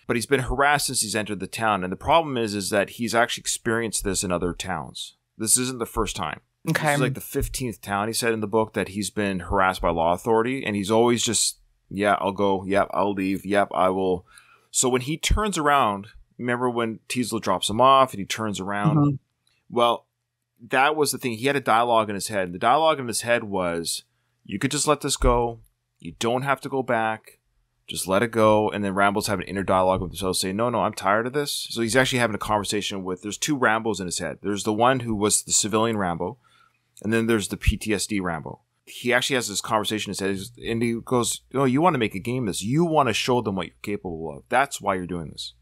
but he's been harassed since he's entered the town. And the problem is that he's actually experienced this in other towns. This isn't the first time. Okay. This is like the 15th town, he said in the book, that he's been harassed by law authority. And he's always just, yeah, I'll go. Yep, I'll leave. Yep, I will. So when he turns around, remember when Teasle drops him off and he turns around? Mm-hmm. Well, that was the thing. He had a dialogue in his head. The dialogue in his head was, you could just let this go. You don't have to go back. Just let it go. And then Rambo's having an inner dialogue with himself saying, no, I'm tired of this. So he's actually having a conversation there's two Rambos in his head. There's the one who was the civilian Rambo. And then there's the PTSD Rambo. He actually has this conversation in his head. And he goes, you want to make a game of this. You want to show them what you're capable of. That's why you're doing this.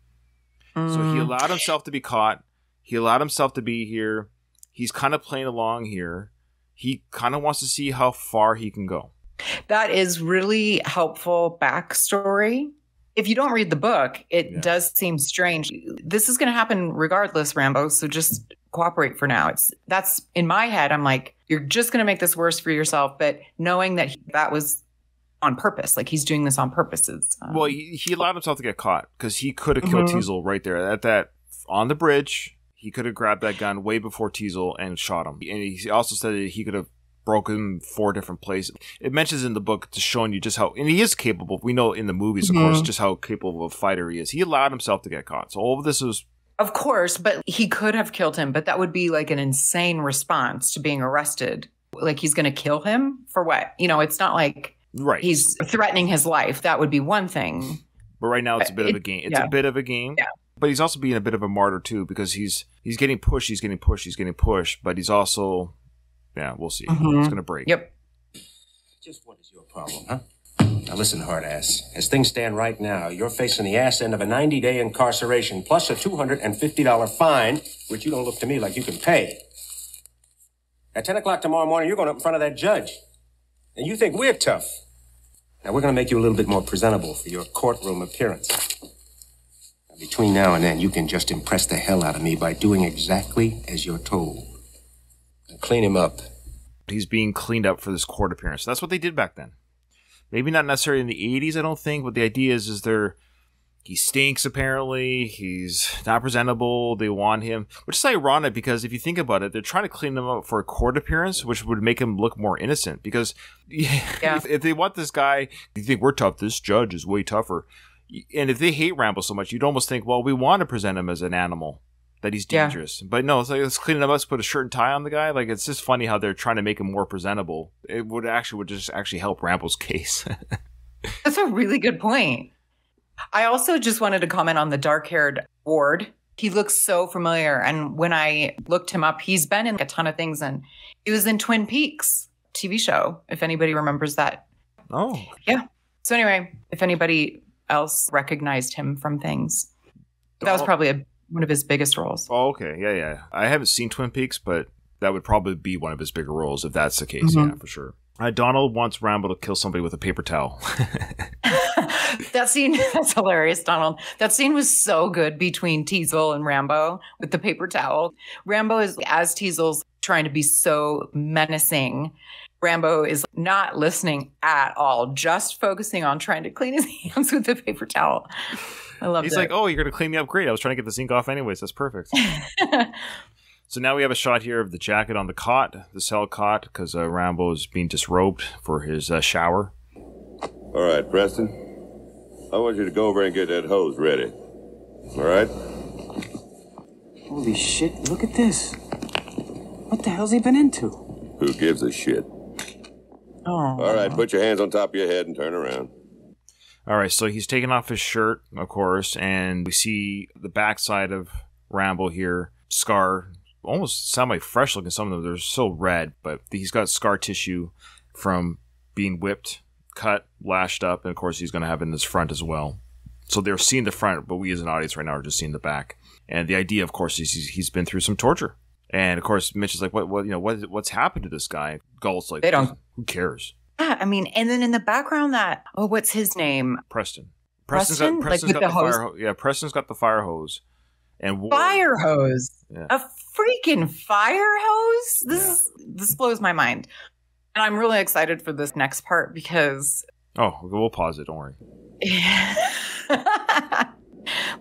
So he allowed himself to be caught. He allowed himself to be here. He's kind of playing along here. He kind of wants to see how far he can go. That is really helpful backstory. If you don't read the book, it does seem strange. This is going to happen regardless, Rambo. So just cooperate for now. That's in my head. I'm like, you're just going to make this worse for yourself. But knowing that that was on purpose, like he's doing this on purpose. Well, he allowed himself to get caught because he could have killed Teasle right there at that on the bridge. He could have grabbed that gun way before Teasle and shot him. And he also said that he could have broken 4 different places. It mentions in the book just showing you just how, and he is capable. We know in the movies, of course, just how capable of a fighter he is. He allowed himself to get caught. So all of this was... Of course, but he could have killed him, but that would be like an insane response to being arrested. Like he's going to kill him for what? It's not like he's threatening his life. That would be one thing. But right now it's a bit of a game. It's a bit of a game. Yeah. But he's also being a bit of a martyr too, because he's getting pushed, but he's also... Yeah, we'll see. It's going to break. Yep. Just what is your problem, huh? Now listen, hard ass. As things stand right now, you're facing the ass end of a 90-day incarceration plus a $250 fine, which you don't look to me like you can pay. At 10 o'clock tomorrow morning, you're going up in front of that judge. And you think we're tough. Now we're going to make you a little bit more presentable for your courtroom appearance. Now, between now and then, you can just impress the hell out of me by doing exactly as you're told. Clean him up. He's being cleaned up for this court appearance. That's what they did back then. Maybe not necessarily in the 80s, I don't think, but the idea is he stinks apparently. He's not presentable. They want him, which is ironic because if you think about it, they're trying to clean him up for a court appearance, which would make him look more innocent because if they want this guy, you think we're tough. This judge is way tougher. And if they hate Rambo so much, you'd almost think, well, we want to present him as an animal. That he's dangerous. But no, it's like, let's clean it up. Let's put a shirt and tie on the guy. Like, it's just funny how they're trying to make him more presentable. It would just actually help Rambo's case. That's a really good point. I also just wanted to comment on the dark-haired Ward. He looks so familiar. And when I looked him up, he's been in a ton of things. And he was in Twin Peaks TV show, if anybody remembers that. Oh. Yeah. So anyway, if anybody else recognized him from things, that was probably one of his biggest roles. Oh, okay. Yeah. I haven't seen Twin Peaks, but that would probably be one of his bigger roles if that's the case. Mm-hmm. Yeah, for sure. Donald wants Rambo to kill somebody with a paper towel. That scene, that's hilarious, Donald. That scene was so good between Teasel and Rambo with the paper towel. Rambo is, as Teasel's trying to be so menacing, Rambo is not listening at all, just focusing on trying to clean his hands with the paper towel. I love it. He's like, oh, you're going to clean me up? Great. I was trying to get the zinc off anyways. That's perfect. So now we have a shot here of the jacket on the cot, the cell cot, because Rambo is being disrobed for his shower. All right, Preston. I want you to go over and get that hose ready. All right? Holy shit, look at this. What the hell's he been into? Who gives a shit? Oh. All right, put your hands on top of your head and turn around. All right, so he's taking off his shirt, of course, and we see the backside of Rambo here, scar, almost semi-fresh looking. Some of them, they're so red, but he's got scar tissue from being whipped, cut, lashed up, and of course he's going to have it in his front as well. So they're seeing the front, but we as an audience right now are just seeing the back. And the idea, of course, is he's been through some torture. And of course, Mitch is like, what's happened to this guy? Galt's like, who cares? Yeah, I mean, and then in the background, what's his name? Preston. Preston's got the fire hose. Yeah, Preston's got the fire hose. And fire hose? Yeah. A freaking fire hose? This blows my mind. And I'm really excited for this next part because... Oh, we'll pause it. Don't worry.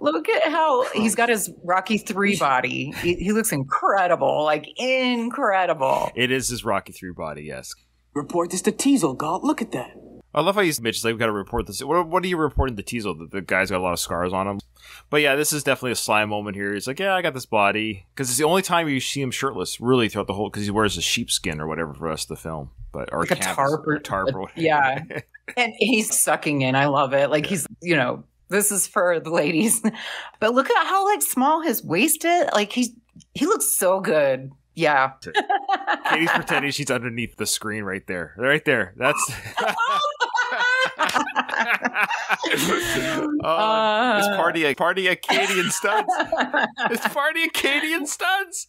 Look at how he's got his Rocky III body. He looks incredible, like incredible. It is his Rocky III body, yes. Report this to Teasel, Galt. Look at that. I love how Mitch is like, we've got to report this. What are you reporting to Teasel? That the guy's got a lot of scars on him. But yeah, this is definitely a sly moment here. He's like, yeah, I got this body. Because it's the only time you see him shirtless, really, throughout the whole, because he wears a sheepskin or whatever for the rest of the film. Or like a tarp or whatever. Yeah. And he's sucking in. I love it. Like he's, this is for the ladies. But look at how like small his waist is. Like he looks so good. Yeah. Katie's pretending she's underneath the screen right there. Right there. That's it's party at Katie and Studs. It's party at Katie and Studs.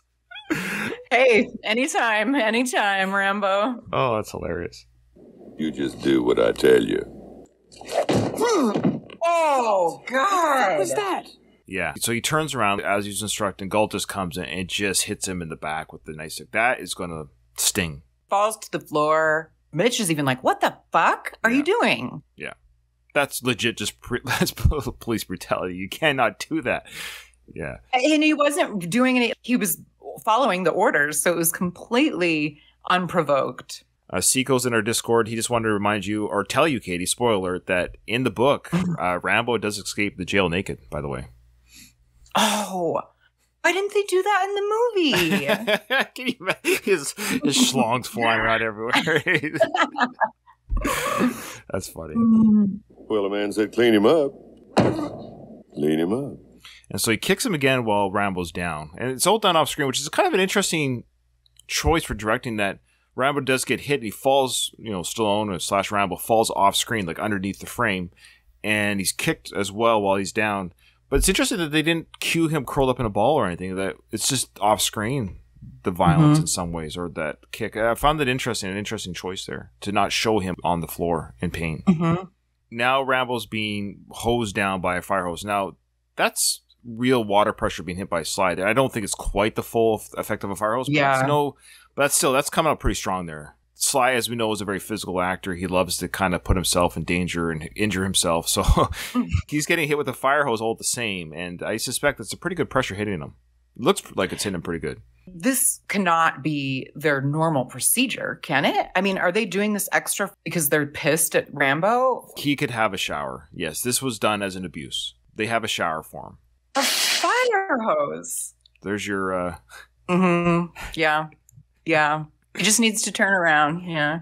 Hey, anytime, Rambo. Oh, that's hilarious. You just do what I tell you. Oh, God. What was that? Yeah. So he turns around as he's instructing. Galt just comes in and just hits him in the back with the nice stick. That is going to sting. Falls to the floor. Mitch is even like, what the fuck are you doing? Yeah. That's legit just that's police brutality. You cannot do that. Yeah. And he wasn't doing any, he was following the orders, so it was completely unprovoked. Seiko's in our Discord. He just wanted to remind you, or tell you, Katie, spoiler alert, that in the book, Rambo does escape the jail naked, by the way. Oh, why didn't they do that in the movie? Can you imagine his schlongs flying around everywhere? That's funny. Well, the man said, clean him up. Clean him up. And so he kicks him again while Rambo's down. And it's all done off screen, which is kind of an interesting choice for directing, that Rambo does get hit. And he falls, Stallone / Rambo falls off screen, like underneath the frame. And he's kicked as well while he's down. But it's interesting that they didn't cue him curled up in a ball or anything. That it's just off screen, the violence in some ways, or that kick. I found that interesting, an interesting choice there, to not show him on the floor in pain. Mm-hmm. Now Rambo's being hosed down by a fire hose. Now, that's real water pressure being hit by a slide. I don't think it's quite the full effect of a fire hose. But that's coming out pretty strong there. Sly, as we know, is a very physical actor. He loves to kind of put himself in danger and injure himself. So he's getting hit with a fire hose all the same. And I suspect it's a pretty good pressure hitting him. It looks like it's hitting him pretty good. This cannot be their normal procedure, can it? I mean, are they doing this extra because they're pissed at Rambo? He could have a shower. Yes, this was done as an abuse. They have a shower for him. A fire hose. There's your... Yeah. Yeah. He just needs to turn around. Yeah.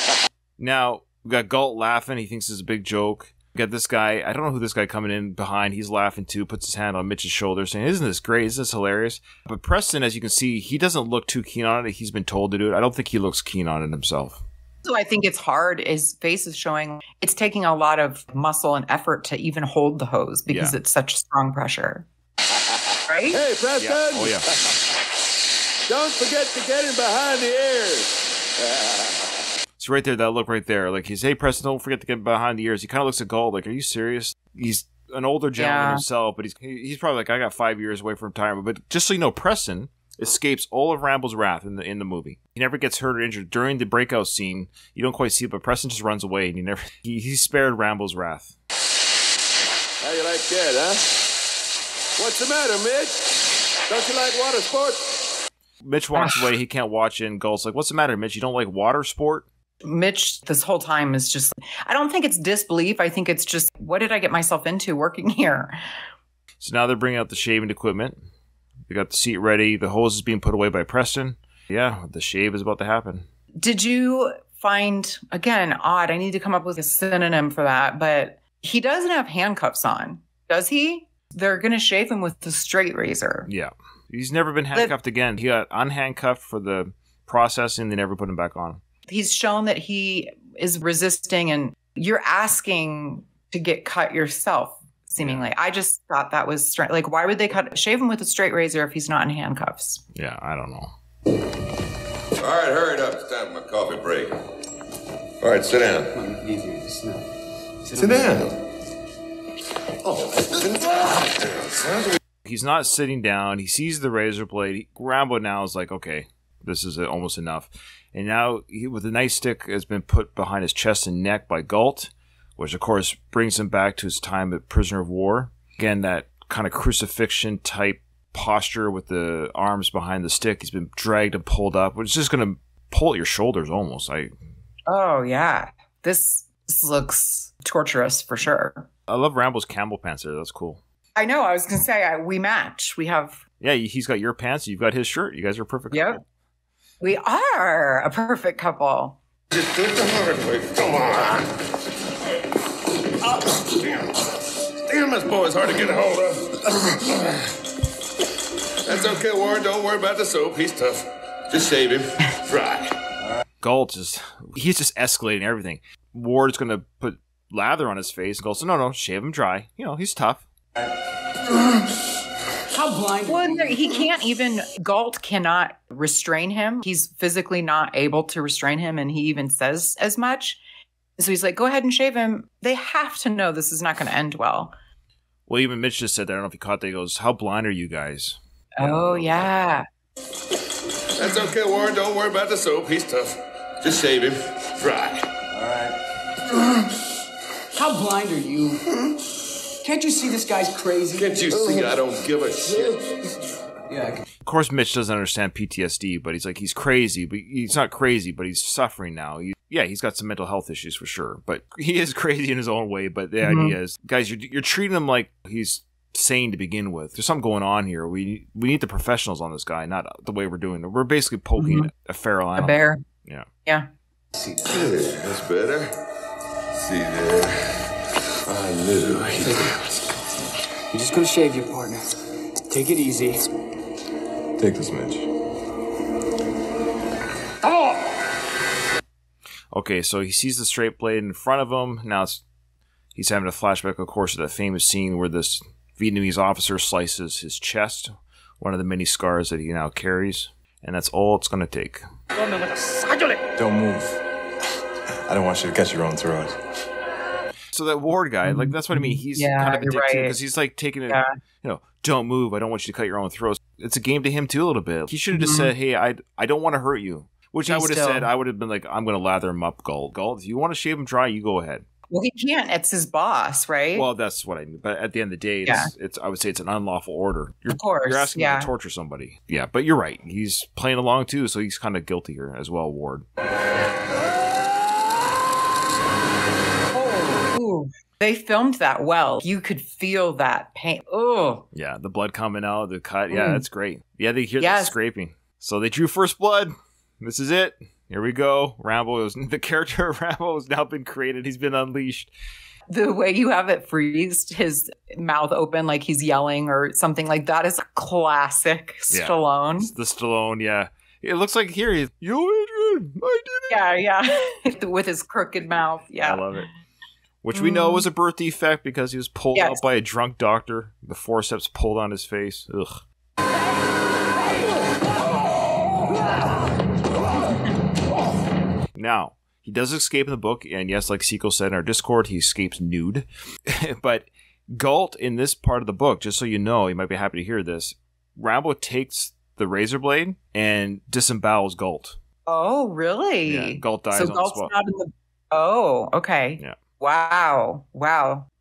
That's Now, we got Galt laughing. He thinks it's a big joke. We got this guy. I don't know who this guy coming in behind. He's laughing too. Puts his hand on Mitch's shoulder saying, isn't this great? Isn't this hilarious? But Preston, as you can see, he doesn't look too keen on it. He's been told to do it. I don't think he looks keen on it himself. So I think it's hard. His face is showing it's taking a lot of muscle and effort to even hold the hose because it's such strong pressure. Right? Hey, Preston! Yeah. Oh, yeah. Don't forget to get him behind the ears. So right there, that look right there. Like, he's, hey, Preston, don't forget to get behind the ears. He kind of looks at Galt like, are you serious? He's an older gentleman himself, but he's probably like, I got 5 years away from retirement. But just so you know, Preston escapes all of Rambo's wrath in the movie. He never gets hurt or injured during the breakout scene. You don't quite see it, but Preston just runs away, and he spared Rambo's wrath. How you like that, huh? What's the matter, Mitch? Don't you like water sports? Mitch walks away. He can't watch it, and Galt's like, what's the matter, Mitch? You don't like water sport? Mitch, this whole time is just, I don't think it's disbelief. I think it's just, what did I get myself into working here? So now they're bringing out the shaving equipment. They got the seat ready. The hose is being put away by Preston. Yeah, the shave is about to happen. Did you find, again, odd, I need to come up with a synonym for that, but he doesn't have handcuffs on, does he? They're going to shave him with the straight razor. Yeah. He's never been handcuffed again. He got unhandcuffed for the processing. They never put him back on. He's shown that he is resisting, and you're asking to get cut yourself, seemingly. I just thought that was strange. Like, why would they shave him with a straight razor if he's not in handcuffs? Yeah, I don't know. All right, hurry it up. It's time for my coffee break. All right, sit down. Come on, easy. Sit down. Oh, he's not sitting down. He sees the razor blade. Rambo now is like, okay, this is almost enough. And now, with a nightstick has been put behind his chest and neck by Galt, which, of course, brings him back to his time at prisoner of war. Again, that kind of crucifixion-type posture with the arms behind the stick. He's been dragged and pulled up, which is just going to pull at your shoulders almost. Oh, yeah. This looks torturous for sure. I love Rambo's camel pants there. That's cool. I know. I was going to say, we match. We have... Yeah, he's got your pants. You've got his shirt. You guys are a perfect couple. Yep. We are a perfect couple. Just do it the hard way. Come on. Damn, this boy's hard to get a hold of. That's okay, Ward. Don't worry about the soap. He's tough. Just shave him. Dry. Galt he's just escalating everything. Ward's going to put lather on his face. And Galt says, no, shave him dry. You know, he's tough. How blind? Well, he can't even, Galt cannot restrain him. He's physically not able to restrain him, and he even says as much. So he's like, go ahead and shave him. They have to know this is not going to end well. Well, even Mitch just said that. I don't know if you caught that. He goes, how blind are you guys? Oh, yeah. That's okay, Ward. Don't worry about the soap. He's tough. Just shave him. Dry. All right. How blind are you? Can't you see this guy's crazy? Can't you see I don't give a shit? Yeah. Of course, Mitch doesn't understand PTSD, but he's like, he's crazy, but he's not crazy, but he's suffering now. He's got some mental health issues for sure, but he is crazy in his own way. But the idea is, guys, you're treating him like he's sane to begin with. There's something going on here. We need the professionals on this guy, not the way we're doing it. We're basically poking a feral animal. A bear. Yeah. Yeah. See there. That's better. See there. I knew. You're just gonna shave your partner. Take it easy. Take this, Mitch. Okay, so he sees the straight blade in front of him. Now he's having a flashback, of course, to that famous scene where this Vietnamese officer slices his chest, one of the many scars that he now carries. And that's all it's going to take. Don't move. I don't want you to cut your own throat. So that Ward guy, like, that's what I mean. He's kind of a dick too, because he's like taking it, don't move. I don't want you to cut your own throat. It's a game to him too a little bit. He should have just said, hey, I don't want to hurt you. Which I would have said, I would have been like, I'm going to lather him up, Galt. Galt, if you want to shave him dry, you go ahead. Well, he can't. It's his boss, right? Well, that's what I mean. But at the end of the day, it's I would say it's an unlawful order. Of course, you're asking him to torture somebody. Yeah, but you're right. He's playing along too, so he's kind of guilty here as well, Ward. Oh, they filmed that well. You could feel that pain. Oh, yeah, the blood coming out, the cut. Yeah, that's great. Yeah, they hear the scraping. So they drew first blood. This is it. Here we go. The character of Rambo has now been created. He's been unleashed. The way you have it freezed, his mouth open like he's yelling or something like that is classic Stallone. It's the Stallone, yeah. It looks like here he's, yo, Adrian, I did it. Yeah. With his crooked mouth. Yeah. I love it. Which we know was a birth defect because he was pulled out by a drunk doctor. The forceps pulled on his face. Ugh. Now, he does escape in the book, and yes, like Seiko said in our Discord, he escapes nude. But Galt, in this part of the book, just so you know, you might be happy to hear this, Rambo takes the razor blade and disembowels Galt. Oh, really? Yeah, Galt dies so on Galt's the spot. Not in the... Oh, okay. Yeah. Wow.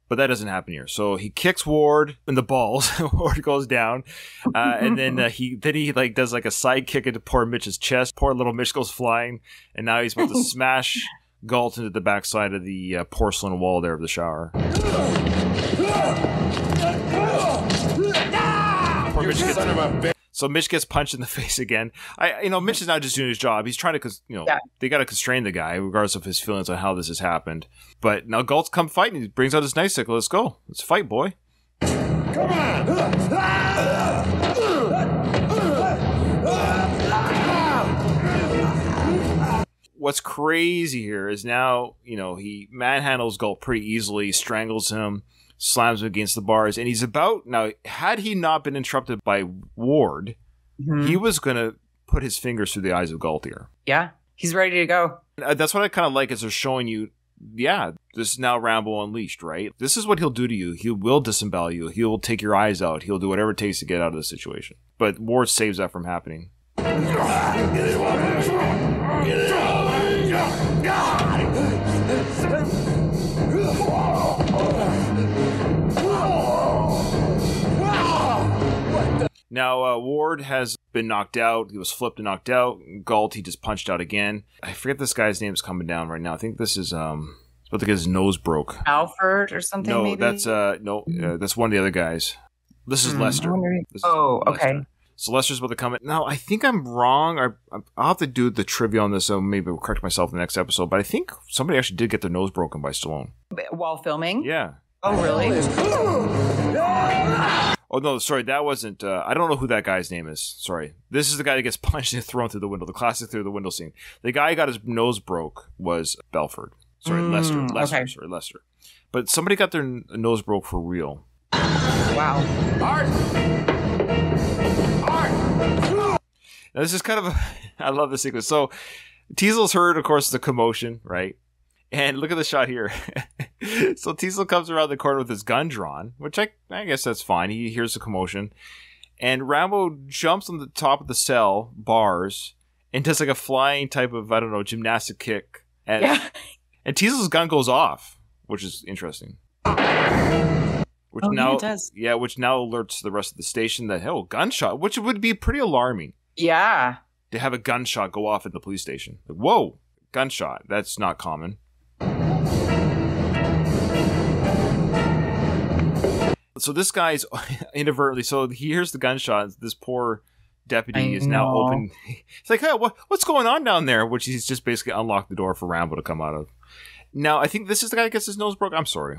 But that doesn't happen here. So he kicks Ward in the balls. Ward goes down, and then he does like a side kick into poor Mitch's chest. Poor little Mitch goes flying, and now he's about to smash Galt into the backside of the porcelain wall there of the shower. Poor Mitch gets, son of a bitch. So Mitch gets punched in the face again. Mitch is not just doing his job. He's trying to, they got to constrain the guy, regardless of his feelings on how this has happened. But now Galt's come fighting. He brings out his nightstick. Let's go. Let's fight, boy. Come on. What's crazy here is now, he manhandles Galt pretty easily, strangles him, slams him against the bars, and he's about... Now, had he not been interrupted by Ward, he was going to put his fingers through the eyes of Galt here. Yeah, he's ready to go. That's what I kind of like, is they're showing you, this is now Rambo Unleashed, right? This is what he'll do to you. He will disembowel you. He will take your eyes out. He'll do whatever it takes to get out of the situation. But Ward saves that from happening. Now, Ward has been knocked out. He was flipped and knocked out. Galt, he just punched out again. I forget this guy's name is coming down right now. I think this is, he's about to get his nose broke. Alfred or something, no, maybe? That's one of the other guys. This is Lester. Okay. So Lester's about to come in. Now, I think I'm wrong. I'll have to do the trivia on this, so maybe I'll correct myself in the next episode. But I think somebody actually did get their nose broken by Stallone. While filming? Yeah. Oh, really? Oh, no, sorry, that wasn't... I don't know who that guy's name is. Sorry. This is the guy that gets punched and thrown through the window. The classic through the window scene. The guy who got his nose broke was Belford. Sorry, Lester. Okay. Sorry, Lester. But somebody got their nose broke for real. Wow. Art! Now, this is kind of I love this sequence. So, Teasel's heard, of course, the commotion, right? And look at the shot here. So Teasel comes around the corner with his gun drawn, which I guess that's fine. He hears the commotion. And Rambo jumps on the top of the cell, bars, and does like a flying type of, gymnastic kick. And Teasel's gun goes off, which is interesting. Which now alerts the rest of the station that, gunshot, which would be pretty alarming. Yeah. To have a gunshot go off at the police station. Like, whoa, gunshot. That's not common. So this guy's inadvertently, so he hears the gunshot. This poor deputy is now open. It's like, hey, what's going on down there? Which he's just basically unlocked the door for Rambo to come out of. Now, I think this is the guy that gets his nose broke. I'm sorry.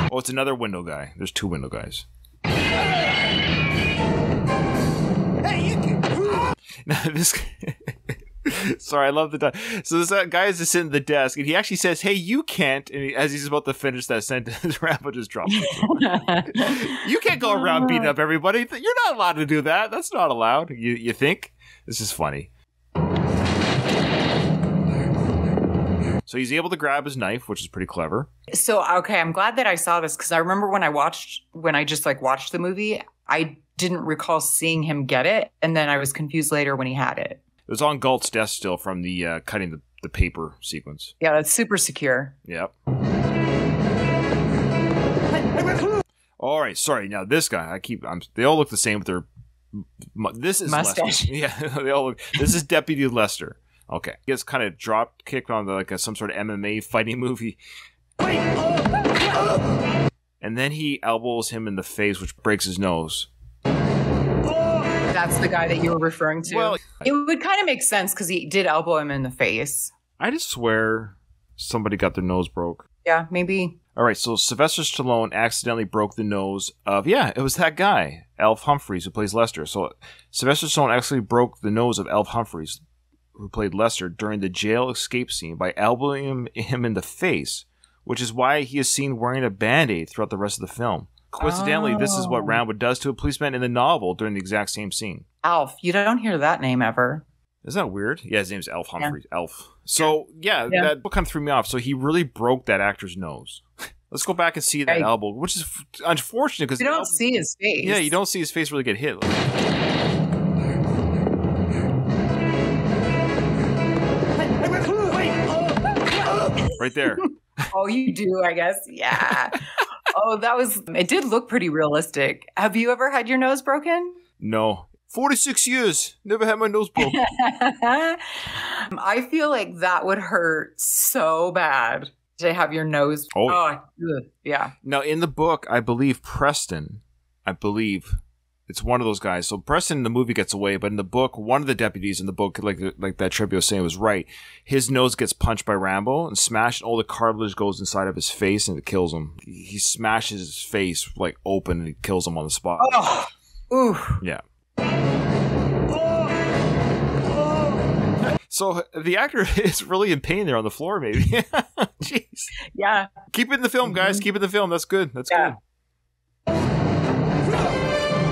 Oh, it's another window guy. There's two window guys. Hey, you can... Now, this... Sorry, I love the time. So this guy is just sitting at the desk, and he actually says, "Hey, you can't." And as he's about to finish that sentence, Rambo just drops it. You can't go around beating up everybody. You're not allowed to do that. That's not allowed. You think? This is funny. So he's able to grab his knife, which is pretty clever. So, okay, I'm glad that I saw this, because I remember when I just watched the movie, I didn't recall seeing him get it, and then I was confused later when he had it. It was on Galt's desk still from the cutting the paper sequence. Yeah, that's super secure. Yep. All right, sorry. Now this guy, they all look the same with their. This is mustache. Lester. Yeah, they all look. This is Deputy Lester. Okay, he gets kind of drop kicked on some sort of MMA fighting movie. And then he elbows him in the face, which breaks his nose. That's the guy that you were referring to. Well, it would kind of make sense because he did elbow him in the face. I just swear somebody got their nose broke. Yeah, maybe. All right, so Sylvester Stallone accidentally broke the nose of, it was that guy, Alf Humphreys, who plays Lester. So Sylvester Stallone actually broke the nose of Alf Humphreys, who played Lester, during the jail escape scene by elbowing him in the face, which is why he is seen wearing a Band-Aid throughout the rest of the film. Coincidentally, this is what Rambo does to a policeman in the novel during the exact same scene. Alf. You don't hear that name ever. Isn't that weird? Yeah, his name's Alf Humphreys. Yeah. Alf. So, that book kind of threw me off. So he really broke that actor's nose. Let's go back and see that elbow, which is unfortunate because you don't see his face. Yeah, you don't see his face really get hit. Right there. Oh, you do, I guess. Yeah. It did look pretty realistic. Have you ever had your nose broken? No. 46 years. Never had my nose broken. I feel like that would hurt so bad to have your nose. Yeah. Now, in the book, I believe Preston, it's one of those guys. So Preston in the movie gets away, but in the book, one of the deputies in the book, like that trivia was saying, was right. His nose gets punched by Rambo and smashed, and all the cartilage goes inside of his face and it kills him. He smashes his face like open and it kills him on the spot. Oh, ooh. Yeah. So the actor is really in pain there on the floor, maybe. Jeez. Yeah. Keep it in the film, guys. Keep it in the film. That's good. That's good.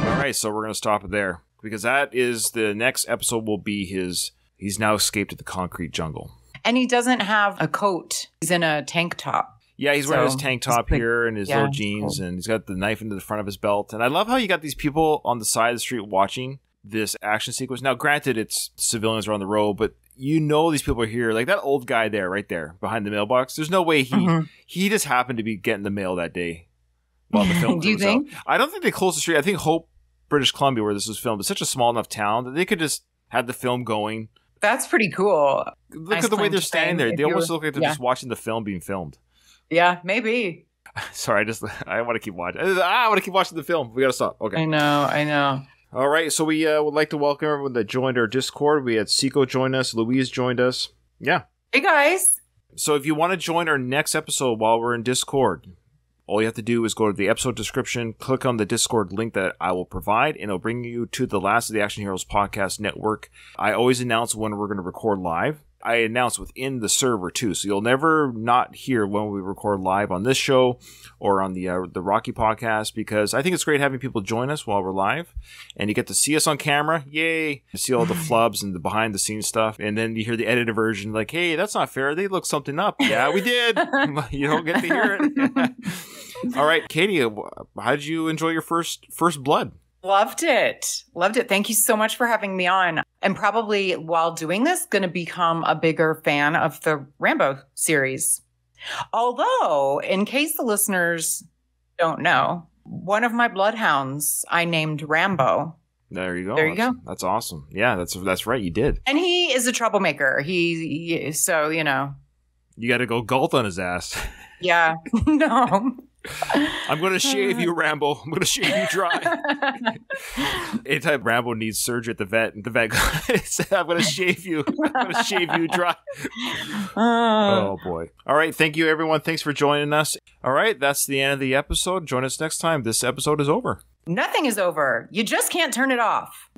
All right, so we're going to stop it there because that is the next episode will be he's now escaped to the concrete jungle. And he doesn't have a coat. He's in a tank top. Yeah, he's wearing his tank top here and his little jeans, and he's got the knife into the front of his belt. And I love how you got these people on the side of the street watching this action sequence. Now, granted, it's civilians are on the road, but you know these people are here. Like that old guy there, right there, behind the mailbox. There's no way he just happened to be getting the mail that day while the film Do you think? out. I don't think they closed the street. I think Hope, British Columbia, where this was filmed, is such a small enough town that they could just have the film going. That's pretty cool. Look at the way they're standing there. They almost look like they're just watching the film being filmed. Yeah, maybe. Sorry, I want to keep watching. I want to keep watching the film. We got to stop. Okay. I know. All right, so we would like to welcome everyone that joined our Discord. We had Seiko join us. Louise joined us. Yeah. Hey, guys. So if you want to join our next episode while we're in Discord, all you have to do is go to the episode description, click on the Discord link that I will provide, and it'll bring you to the Last of the Action Heroes podcast network. I always announce when we're going to record live. I announce within the server too, so you'll never not hear when we record live on this show or on the Rocky podcast, because I think it's great having people join us while we're live, and you get to see us on camera. Yay! You see all the flubs and the behind the scenes stuff, and then you hear the edited version like, "Hey, that's not fair. They looked something up." Yeah, we did. You don't get to hear it. All right, Katie, how did you enjoy your first blood? Loved it. Thank you so much for having me on. And probably while doing this, going to become a bigger fan of the Rambo series. Although, in case the listeners don't know, one of my bloodhounds I named Rambo. There you go. There you go. That's awesome. Yeah, that's right. You did. And he is a troublemaker. So, you know. You got to go gulp on his ass. Yeah. No. I'm going to shave you, Rambo. I'm going to shave you dry. Anytime Rambo needs surgery at the vet, and the vet said, I'm going to shave you. I'm going to shave you dry. Oh, boy. All right. Thank you, everyone. Thanks for joining us. All right. That's the end of the episode. Join us next time. This episode is over. Nothing is over. You just can't turn it off.